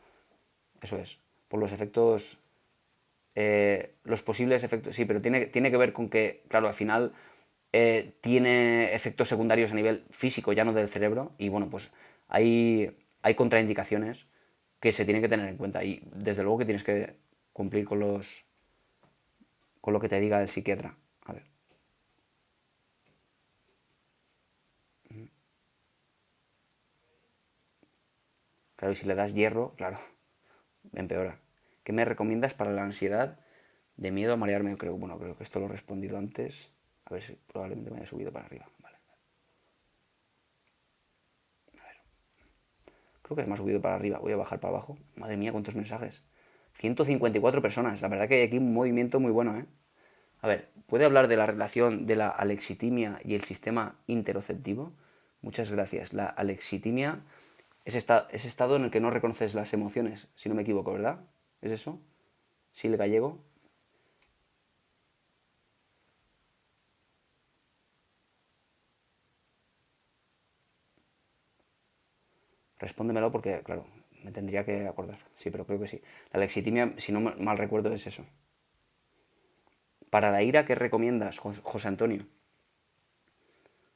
eso es. Por los efectos los posibles efectos, sí, pero tiene que ver con que, claro, al final tiene efectos secundarios a nivel físico, ya no del cerebro, y bueno, pues hay contraindicaciones que se tienen que tener en cuenta y desde luego que tienes que cumplir con lo que te diga el psiquiatra. A ver. Claro, y si le das hierro, claro, empeora. ¿Qué me recomiendas para la ansiedad de miedo a marearme? Creo que esto lo he respondido antes. A ver si probablemente me haya subido para arriba. Vale. Creo que me ha subido para arriba. Voy a bajar para abajo. Madre mía, cuántos mensajes. 154 personas. La verdad que hay aquí un movimiento muy bueno, ¿eh? A ver, ¿puede hablar de la relación de la alexitimia y el sistema interoceptivo? Muchas gracias. La alexitimia es ese estado en el que no reconoces las emociones, si no me equivoco, ¿verdad? ¿Es eso? ¿Sí, el gallego? Respóndemelo porque, claro, me tendría que acordar. Sí, pero creo que sí. La lexitimia, si no mal recuerdo, es eso. Para la ira, ¿qué recomiendas, José Antonio?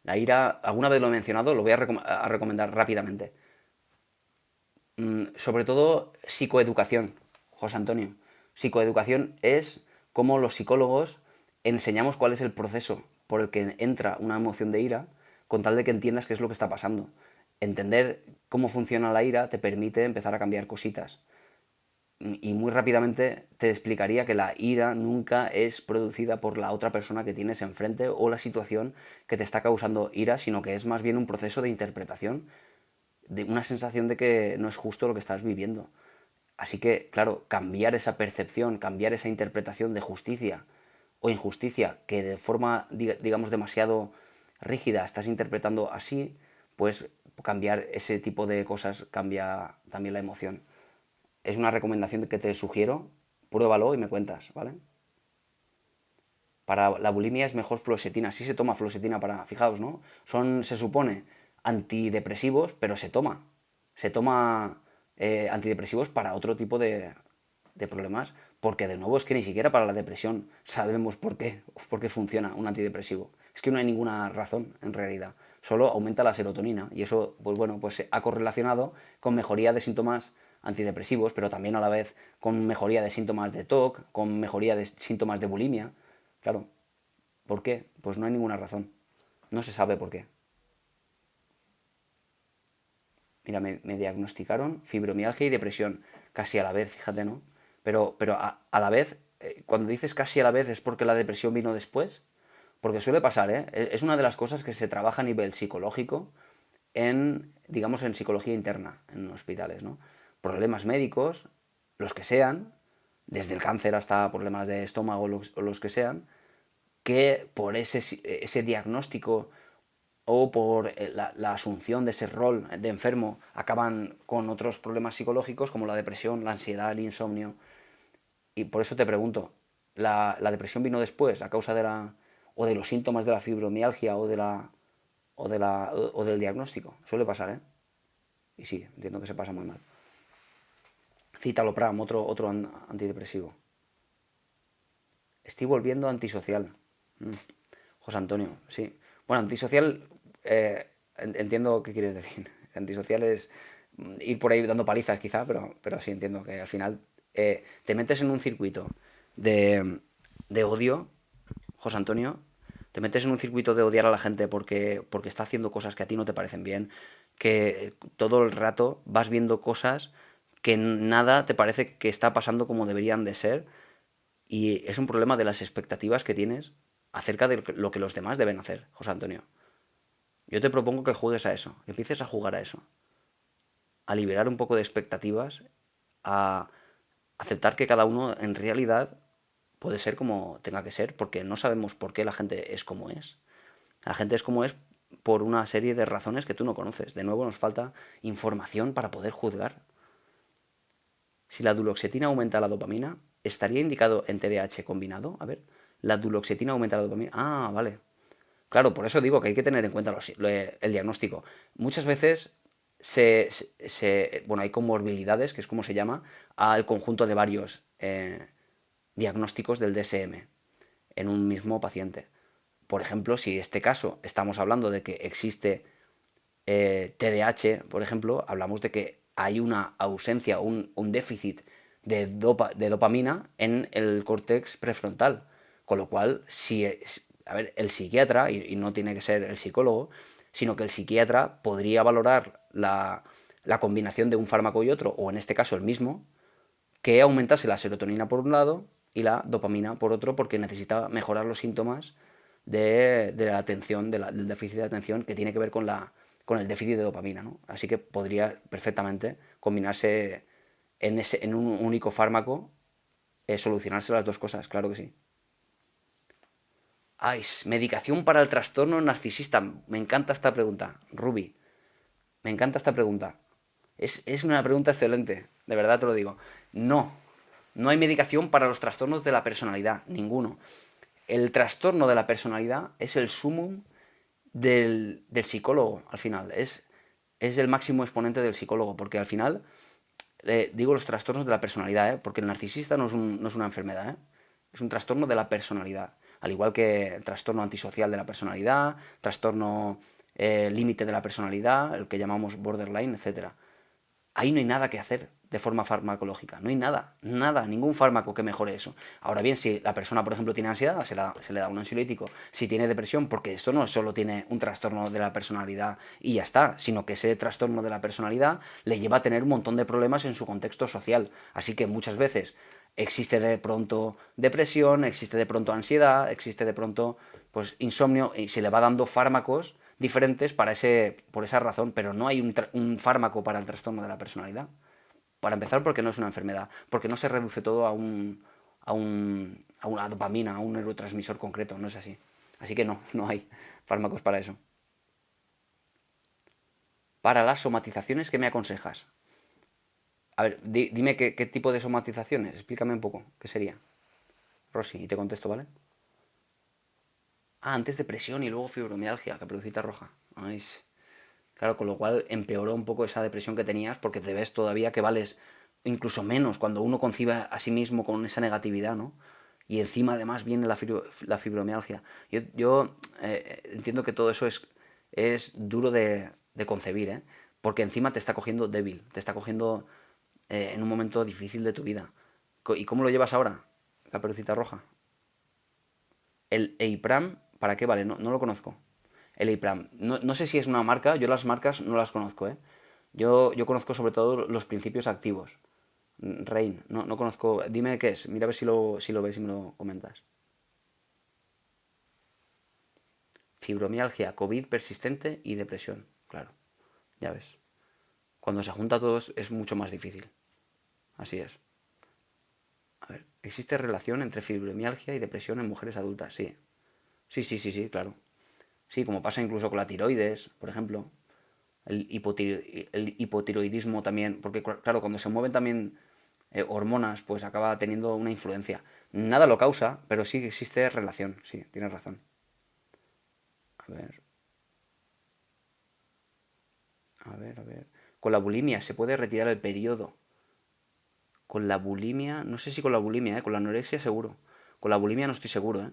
La ira, alguna vez lo he mencionado, lo voy a recomendar rápidamente. Sobre todo psicoeducación, José Antonio. Psicoeducación es cómo los psicólogos enseñamos cuál es el proceso por el que entra una emoción de ira con tal de que entiendas qué es lo que está pasando. Entender cómo funciona la ira te permite empezar a cambiar cositas. Y muy rápidamente te explicaría que la ira nunca es producida por la otra persona que tienes enfrente o la situación que te está causando ira, sino que es más bien un proceso de interpretación, de una sensación de que no es justo lo que estás viviendo. Así que, claro, cambiar esa percepción, cambiar esa interpretación de justicia o injusticia que de forma, digamos, demasiado rígida estás interpretando así, pues cambiar ese tipo de cosas cambia también la emoción. Es una recomendación que te sugiero, pruébalo y me cuentas, ¿vale? Para la bulimia es mejor fluoxetina. Sí se toma fluoxetina para, fijaos, ¿no? Son, se supone, antidepresivos, pero se toma. Se toma antidepresivos para otro tipo de problemas, porque de nuevo es que ni siquiera para la depresión sabemos por qué funciona un antidepresivo. Es que no hay ninguna razón en realidad. Solo aumenta la serotonina y eso, pues bueno, pues se ha correlacionado con mejoría de síntomas antidepresivos, pero también a la vez con mejoría de síntomas de TOC, con mejoría de síntomas de bulimia. Claro, ¿por qué? Pues no hay ninguna razón. No se sabe por qué. Mira, me diagnosticaron fibromialgia y depresión casi a la vez, fíjate, ¿no? Pero a la vez, cuando dices casi a la vez es porque la depresión vino después, porque suele pasar, ¿eh? Es una de las cosas que se trabaja a nivel psicológico en, digamos, en psicología interna, en hospitales, ¿no? Problemas médicos, los que sean, desde el cáncer hasta problemas de estómago o los que sean, que por ese diagnóstico o por la asunción de ese rol de enfermo acaban con otros problemas psicológicos como la depresión, la ansiedad, el insomnio. Y por eso te pregunto, ¿la depresión vino después a causa de o de los síntomas de la fibromialgia o del diagnóstico? Suele pasar, ¿eh? Y sí, entiendo que se pasa muy mal. Citalopram, otro antidepresivo. Estoy volviendo antisocial. José Antonio, sí. Bueno, antisocial, entiendo qué quieres decir. Antisocial es ir por ahí dando palizas quizá, pero sí entiendo que al final te metes en un circuito de, de odio, José Antonio, te metes en un circuito de odiar a la gente porque está haciendo cosas que a ti no te parecen bien, que todo el rato vas viendo cosas que nada te parece que está pasando como deberían de ser y es un problema de las expectativas que tienes acerca de lo que los demás deben hacer, José Antonio. Yo te propongo que juegues a eso, que empieces a jugar a eso, a liberar un poco de expectativas, a aceptar que cada uno en realidad puede ser como tenga que ser, porque no sabemos por qué la gente es como es. La gente es como es por una serie de razones que tú no conoces. De nuevo nos falta información para poder juzgar. Si la duloxetina aumenta la dopamina, ¿estaría indicado en TDAH combinado? A ver, la duloxetina aumenta la dopamina. Ah, vale. Claro, por eso digo que hay que tener en cuenta el diagnóstico. Muchas veces bueno, hay comorbilidades, que es como se llama, al conjunto de varios diagnósticos del DSM en un mismo paciente. Por ejemplo, si en este caso estamos hablando de que existe TDAH, por ejemplo, hablamos de que hay una ausencia, un déficit de dopamina en el córtex prefrontal. Con lo cual, si, a ver, el psiquiatra, y no tiene que ser el psicólogo, sino que el psiquiatra podría valorar la combinación de un fármaco y otro, o en este caso el mismo, que aumentase la serotonina por un lado y la dopamina por otro, porque necesita mejorar los síntomas de la atención, del déficit de atención, que tiene que ver con el déficit de dopamina, ¿no? Así que podría perfectamente combinarse en un único fármaco, solucionarse las dos cosas, claro que sí. Ay, medicación para el trastorno narcisista. Me encanta esta pregunta, Ruby. Me encanta esta pregunta. Es una pregunta excelente, de verdad te lo digo. No, no hay medicación para los trastornos de la personalidad, ninguno. El trastorno de la personalidad es el sumum del psicólogo, al final. Es el máximo exponente del psicólogo, porque al final, digo los trastornos de la personalidad, ¿eh? Porque el narcisista no es una enfermedad, ¿eh? Es un trastorno de la personalidad. Al igual que el trastorno antisocial de la personalidad, trastorno límite de la personalidad, el que llamamos borderline, etcétera. Ahí no hay nada que hacer de forma farmacológica. No hay nada, nada, ningún fármaco que mejore eso. Ahora bien, si la persona, por ejemplo, tiene ansiedad, se le da un ansiolítico. Si tiene depresión, porque esto no solo tiene un trastorno de la personalidad y ya está, sino que ese trastorno de la personalidad le lleva a tener un montón de problemas en su contexto social. Así que muchas veces existe de pronto depresión, existe de pronto ansiedad, existe de pronto pues insomnio y se le va dando fármacos diferentes por esa razón, pero no hay un fármaco para el trastorno de la personalidad. Para empezar, porque no es una enfermedad, porque no se reduce todo a una dopamina, a un neurotransmisor concreto, no es así. Así que no, no hay fármacos para eso. Para las somatizaciones, ¿qué me aconsejas? A ver, dime qué tipo de somatizaciones, explícame un poco, ¿qué sería? Rosy, y te contesto, ¿vale? Ah, antes depresión y luego fibromialgia, caperucita roja. Ay, sí. Claro, con lo cual empeoró un poco esa depresión que tenías porque te ves todavía que vales incluso menos cuando uno concibe a sí mismo con esa negatividad, ¿no? Y encima además viene la fibromialgia. Yo entiendo que todo eso es duro de concebir, ¿eh? Porque encima te está cogiendo débil, te está cogiendo en un momento difícil de tu vida. ¿Y cómo lo llevas ahora, Caperucita Roja? El EIPRAM, ¿para qué vale? No, no lo conozco. El EIPRAM. No, no sé si es una marca, yo las marcas no las conozco, ¿eh? Yo conozco sobre todo los principios activos. Rain, no, no conozco. Dime qué es, mira a ver si lo ves y me lo comentas. Fibromialgia, COVID persistente y depresión. Claro, ya ves. Cuando se junta todo es mucho más difícil. Así es. A ver, ¿existe relación entre fibromialgia y depresión en mujeres adultas? Sí. Sí, sí, sí, sí, claro. Sí, como pasa incluso con la tiroides, por ejemplo. El hipotiroidismo también, porque claro, cuando se mueven también hormonas, pues acaba teniendo una influencia. Nada lo causa, pero sí existe relación, sí, tienes razón. A ver, a ver. Con la bulimia se puede retirar el periodo. Con la bulimia, no sé si con la bulimia, con la anorexia seguro. Con la bulimia no estoy seguro,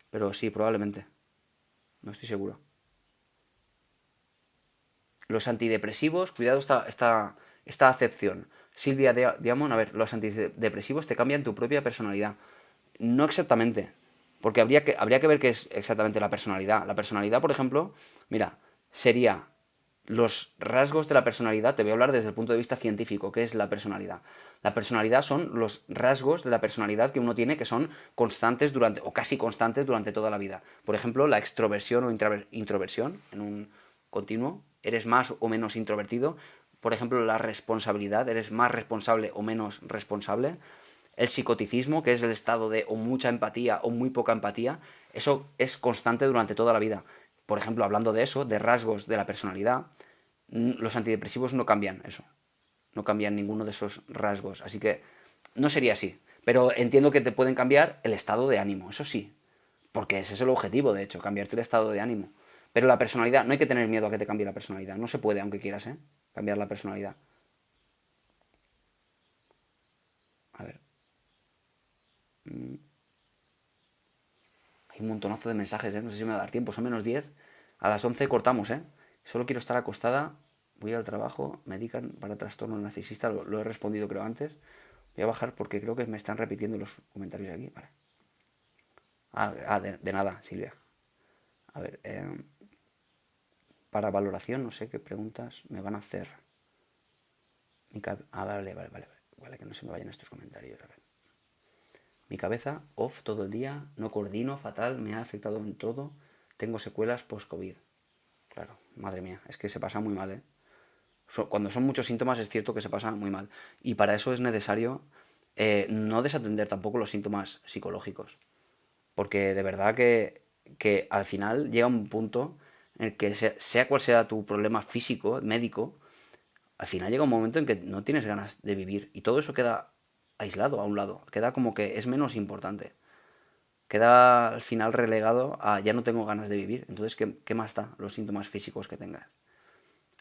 pero sí, probablemente. No estoy seguro. Los antidepresivos, cuidado esta acepción. Silvia Diamond, a ver, los antidepresivos te cambian tu propia personalidad. No exactamente, porque habría que ver qué es exactamente la personalidad. La personalidad, por ejemplo, mira, sería los rasgos de la personalidad, te voy a hablar desde el punto de vista científico, ¿qué es la personalidad? La personalidad son los rasgos de la personalidad que uno tiene que son constantes durante, o casi constantes durante toda la vida. Por ejemplo, la extroversión o introversión en un continuo, eres más o menos introvertido. Por ejemplo, la responsabilidad, eres más responsable o menos responsable. El psicoticismo, que es el estado de o mucha empatía o muy poca empatía, eso es constante durante toda la vida. Por ejemplo, hablando de eso, de rasgos de la personalidad, los antidepresivos no cambian eso. No cambian ninguno de esos rasgos. Así que no sería así. Pero entiendo que te pueden cambiar el estado de ánimo, eso sí. Porque ese es el objetivo, de hecho, cambiarte el estado de ánimo. Pero la personalidad, no hay que tener miedo a que te cambie la personalidad. No se puede, aunque quieras, ¿eh? Cambiar la personalidad. A ver. Hay un montonazo de mensajes, ¿eh? No sé si me va a dar tiempo, son -10. A las 11 cortamos, ¿eh? Solo quiero estar acostada, voy al trabajo, medican para trastorno narcisista, lo he respondido creo antes. Voy a bajar porque creo que me están repitiendo los comentarios aquí, vale. De nada, Silvia. A ver, para valoración, no sé qué preguntas me van a hacer. Vale, que no se me vayan estos comentarios. A ver. Mi cabeza off todo el día, no coordino, fatal, me ha afectado en todo, tengo secuelas post-COVID. Claro, madre mía, es que se pasa muy mal, ¿eh? Cuando son muchos síntomas es cierto que se pasa muy mal. Y para eso es necesario no desatender tampoco los síntomas psicológicos. porque de verdad que al final llega un punto en el que sea cual sea tu problema físico, médico, al final llega un momento en que no tienes ganas de vivir y todo eso queda aislado a un lado, queda como que es menos importante, queda al final relegado a ya no tengo ganas de vivir, entonces ¿qué más da los síntomas físicos que tengas?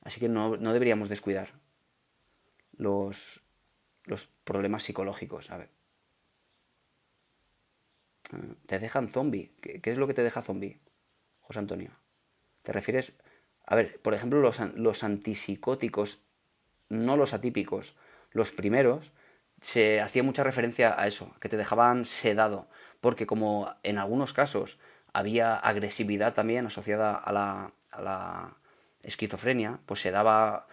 Así que no deberíamos descuidar los, los problemas psicológicos. A ver, te dejan zombie. ¿Qué es lo que te deja zombie, José Antonio? ¿Te refieres? A ver, por ejemplo, los antipsicóticos, no los atípicos, los primeros, se hacía mucha referencia a eso, que te dejaban sedado, porque como en algunos casos había agresividad también asociada a la esquizofrenia, pues se daba,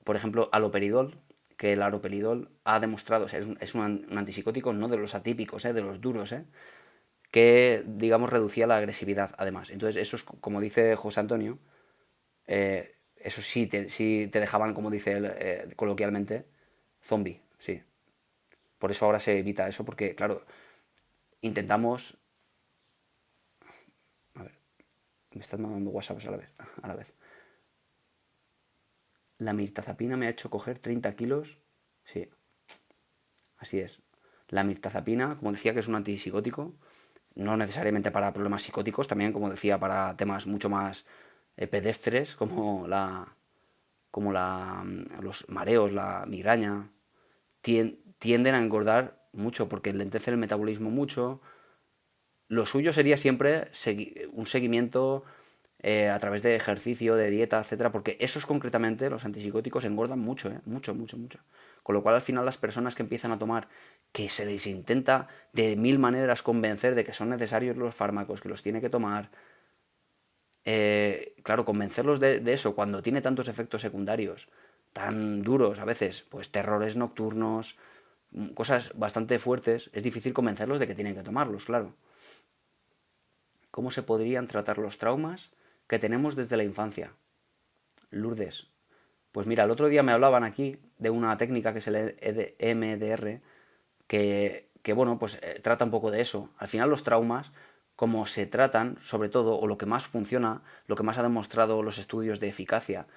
por ejemplo, aloperidol, que el aloperidol ha demostrado, o sea, es un antipsicótico no de los atípicos, de los duros, que, digamos, reducía la agresividad, además. Entonces, eso es, como dice José Antonio, eso sí te dejaban, como dice él, coloquialmente, zombie, sí. Por eso ahora se evita eso, porque, claro, intentamos... A ver, me están mandando WhatsApps a la vez. A la vez. La mirtazapina me ha hecho coger 30 kilos. Sí, así es. La mirtazapina, como decía, que es un antipsicótico, no necesariamente para problemas psicóticos, también, como decía, para temas mucho más pedestres, como los mareos, la migraña, tienden a engordar mucho porque lentece el metabolismo mucho. Lo suyo sería siempre un seguimiento a través de ejercicio, de dieta, etcétera, porque esos concretamente, los antipsicóticos, engordan mucho, mucho, mucho, mucho. Con lo cual, al final, las personas que empiezan a tomar, que se les intenta de mil maneras convencer de que son necesarios los fármacos, que los tiene que tomar, claro, convencerlos de eso cuando tiene tantos efectos secundarios tan duros a veces, pues terrores nocturnos, cosas bastante fuertes, es difícil convencerlos de que tienen que tomarlos, claro. ¿Cómo se podrían tratar los traumas que tenemos desde la infancia? Lourdes. Pues mira, el otro día me hablaban aquí de una técnica que es el EMDR, que bueno, pues trata un poco de eso. Al final los traumas, como se tratan, sobre todo, o lo que más funciona, lo que más ha demostrado los estudios de eficacia,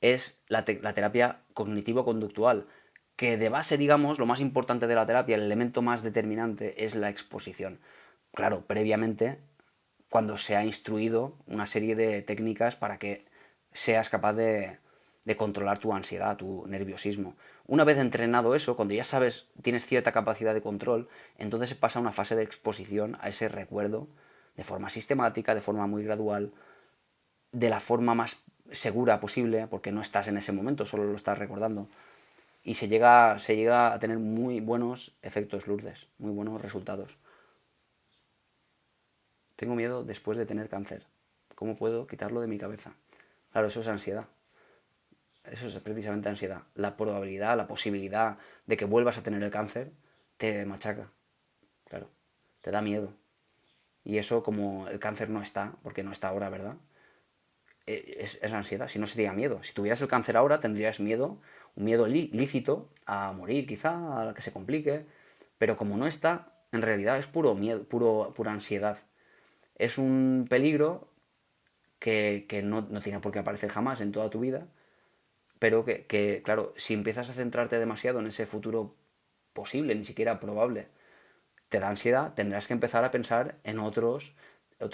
es la terapia cognitivo-conductual, que de base, digamos, lo más importante de la terapia, el elemento más determinante, es la exposición. Claro, previamente, cuando se ha instruido una serie de técnicas para que seas capaz de controlar tu ansiedad, tu nerviosismo. Una vez entrenado eso, cuando ya sabes, tienes cierta capacidad de control, entonces se pasa a una fase de exposición a ese recuerdo de forma sistemática, de forma muy gradual, de la forma más segura posible, porque no estás en ese momento, solo lo estás recordando. Y se llega a tener muy buenos efectos, Lourdes, muy buenos resultados. Tengo miedo después de tener cáncer. ¿Cómo puedo quitarlo de mi cabeza? Claro, eso es ansiedad. Eso es precisamente ansiedad. La probabilidad, la posibilidad de que vuelvas a tener el cáncer te machaca. Claro, te da miedo. Y eso, como el cáncer no está, porque no está ahora, ¿verdad? Es ansiedad, si no sería miedo. Si tuvieras el cáncer ahora, tendrías miedo, un miedo lícito a morir, quizá, a que se complique. Pero como no está, en realidad es puro miedo, pura ansiedad. Es un peligro que no tiene por qué aparecer jamás en toda tu vida, pero claro, si empiezas a centrarte demasiado en ese futuro posible, ni siquiera probable, te da ansiedad, tendrás que empezar a pensar en otro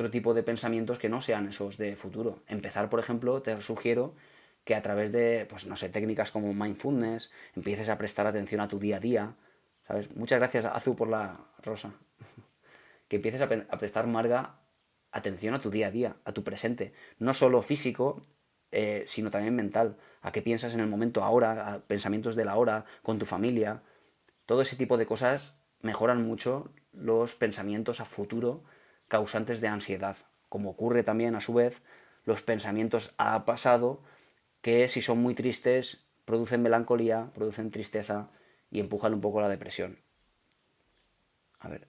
tipo de pensamientos que no sean esos de futuro. Empezar, por ejemplo, te sugiero que a través de, pues no sé, técnicas como mindfulness, empieces a prestar atención a tu día a día, ¿sabes? Muchas gracias, Azu, por la rosa. Que empieces a prestar, Marga, atención a tu día a día, a tu presente. No solo físico, sino también mental. A qué piensas en el momento ahora, a pensamientos de la hora, con tu familia. Todo ese tipo de cosas mejoran mucho los pensamientos a futuro causantes de ansiedad. Como ocurre también, a su vez, los pensamientos a pasado, que si son muy tristes, producen melancolía, producen tristeza y empujan un poco la depresión. A ver,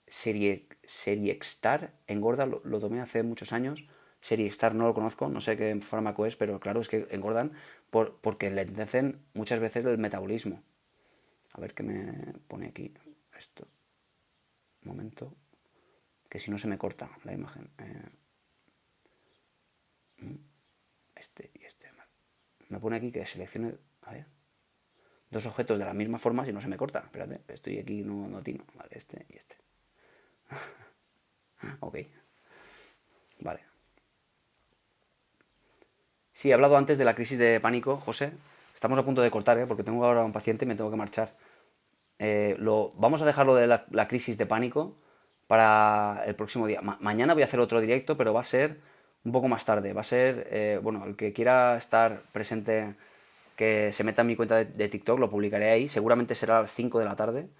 Seriextar engorda, lo tomé hace muchos años. Seriextar no lo conozco, no sé qué fármaco es, pero claro, es que engordan porque lentecen muchas veces el metabolismo. A ver qué me pone aquí esto. Un momento. que si no se me corta la imagen. Este y este. Me pone aquí que seleccione, a ver, dos objetos de la misma forma si no se me corta. Espérate, estoy aquí, no atino. Vale, este y este. Ok, vale. Sí, he hablado antes de la crisis de pánico, José. Estamos a punto de cortar, ¿eh? Porque tengo ahora un paciente y me tengo que marchar. Vamos a dejarlo de la crisis de pánico para el próximo día. Mañana voy a hacer otro directo, pero va a ser un poco más tarde. Va a ser, bueno, el que quiera estar presente, que se meta en mi cuenta de TikTok, lo publicaré ahí. Seguramente será a las 5 de la tarde,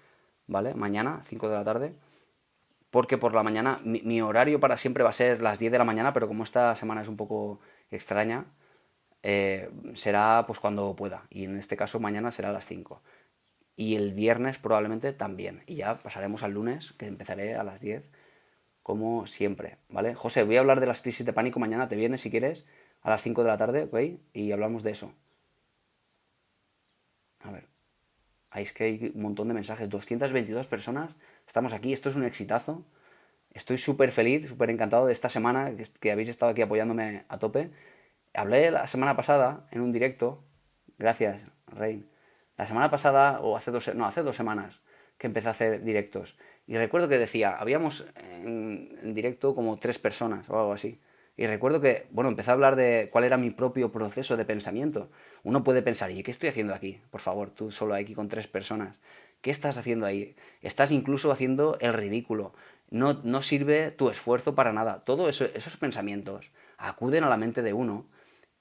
¿vale? Mañana, 5 de la tarde. Porque por la mañana, mi horario para siempre va a ser las 10 de la mañana, pero como esta semana es un poco extraña, será pues cuando pueda. Y en este caso mañana será a las 5 y el viernes probablemente también. Y ya pasaremos al lunes, que empezaré a las 10 como siempre, ¿vale? José, voy a hablar de las crisis de pánico mañana, te vienes si quieres, a las 5 de la tarde, ¿ok? Y hablamos de eso. A ver, ahí es que hay un montón de mensajes, 222 personas, estamos aquí, esto es un exitazo. Estoy súper feliz, súper encantado de esta semana que habéis estado aquí apoyándome a tope. Hablé la semana pasada en un directo, gracias, Rein. La semana pasada, o hace 2 semanas, que empecé a hacer directos. Y recuerdo que decía, habíamos en directo como 3 personas o algo así. Y recuerdo que, bueno, empecé a hablar de cuál era mi propio proceso de pensamiento. Uno puede pensar, ¿y qué estoy haciendo aquí? Por favor, tú solo aquí con 3 personas. ¿Qué estás haciendo ahí? Estás incluso haciendo el ridículo. No sirve tu esfuerzo para nada. Todos esos pensamientos acuden a la mente de uno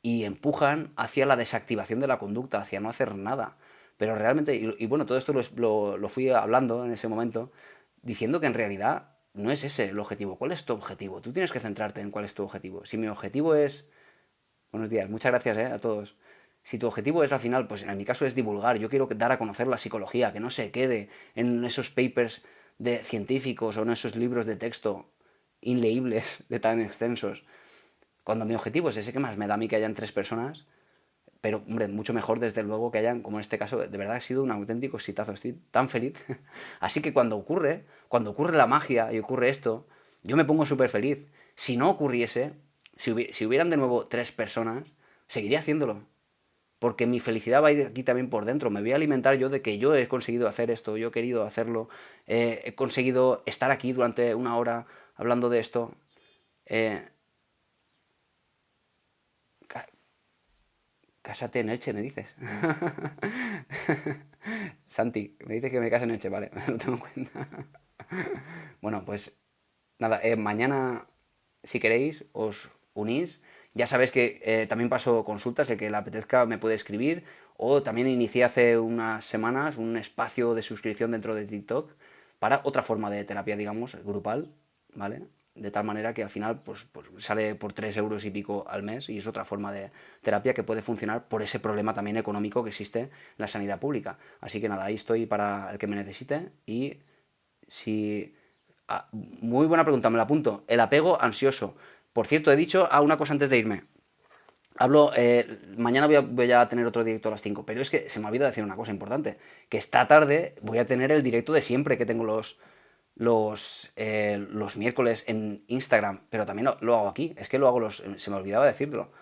y empujan hacia la desactivación de la conducta, hacia no hacer nada. Pero realmente, y bueno, todo esto lo fui hablando en ese momento, diciendo que en realidad no es ese el objetivo. ¿Cuál es tu objetivo? Tú tienes que centrarte en cuál es tu objetivo. Si mi objetivo es... Buenos días, muchas gracias a todos. Si tu objetivo es al final, pues en mi caso es divulgar, yo quiero dar a conocer la psicología, que no se quede en esos papers de científicos o en esos libros de texto inleíbles de tan extensos. Cuando mi objetivo es ese, que más me da a mí que hayan 3 personas, pero, hombre, mucho mejor desde luego que hayan, como en este caso, de verdad ha sido un auténtico exitazo, estoy tan feliz. Así que cuando ocurre la magia y ocurre esto, yo me pongo súper feliz. Si no ocurriese, si hubieran de nuevo 3 personas, seguiría haciéndolo. Porque mi felicidad va a ir aquí también por dentro. Me voy a alimentar yo de que yo he conseguido hacer esto, yo he querido hacerlo, he conseguido estar aquí durante una hora hablando de esto. Eh, Cásate en Elche, me dices. Santi, me dices que me case en Elche, vale, me lo tengo en cuenta. Bueno, pues nada, mañana, si queréis, os unís. Ya sabéis que también paso consultas, el que le apetezca me puede escribir. O también inicié hace unas semanas un espacio de suscripción dentro de TikTok para otra forma de terapia, digamos, grupal, ¿vale? De tal manera que al final pues sale por 3 euros y pico al mes y es otra forma de terapia que puede funcionar por ese problema también económico que existe en la sanidad pública. Así que nada, ahí estoy para el que me necesite y si... muy buena pregunta, me la apunto. El apego ansioso. Por cierto, he dicho una cosa antes de irme. Mañana voy a tener otro directo a las 5, pero es que se me olvidó decir una cosa importante, que esta tarde voy a tener el directo de siempre que tengo los miércoles en Instagram, pero también lo hago aquí, es que lo hago se me olvidaba decirlo.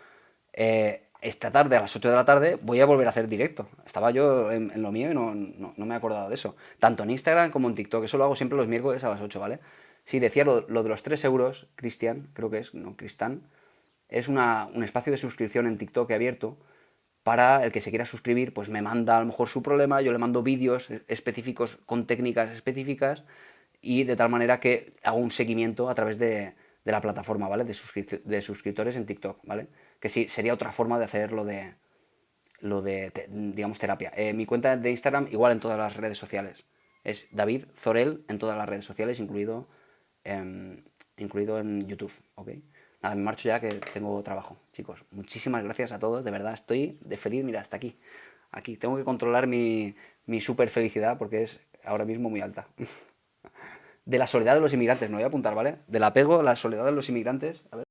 Esta tarde a las 8 de la tarde voy a volver a hacer directo. Estaba yo en lo mío y no me he acordado de eso. Tanto en Instagram como en TikTok, eso lo hago siempre los miércoles a las 8, ¿vale? Sí, decía lo de los 3 euros, Cristian, creo que es, no, Cristán, es un espacio de suscripción en TikTok que he abierto para el que se quiera suscribir, pues me manda a lo mejor su problema, yo le mando vídeos específicos con técnicas específicas y de tal manera que hago un seguimiento a través de la plataforma, ¿vale? De suscriptores en TikTok, ¿vale? Que sí, sería otra forma de hacer digamos, terapia. Mi cuenta de Instagram, igual en todas las redes sociales. Es David Zorel en todas las redes sociales, incluido en YouTube, ¿ok? Nada, me marcho ya que tengo trabajo, chicos. Muchísimas gracias a todos, de verdad, estoy de feliz, mira, hasta aquí. Aquí, tengo que controlar mi super felicidad porque es ahora mismo muy alta. De la soledad de los inmigrantes, me voy a apuntar, ¿vale? Del apego a la soledad de los inmigrantes. A ver.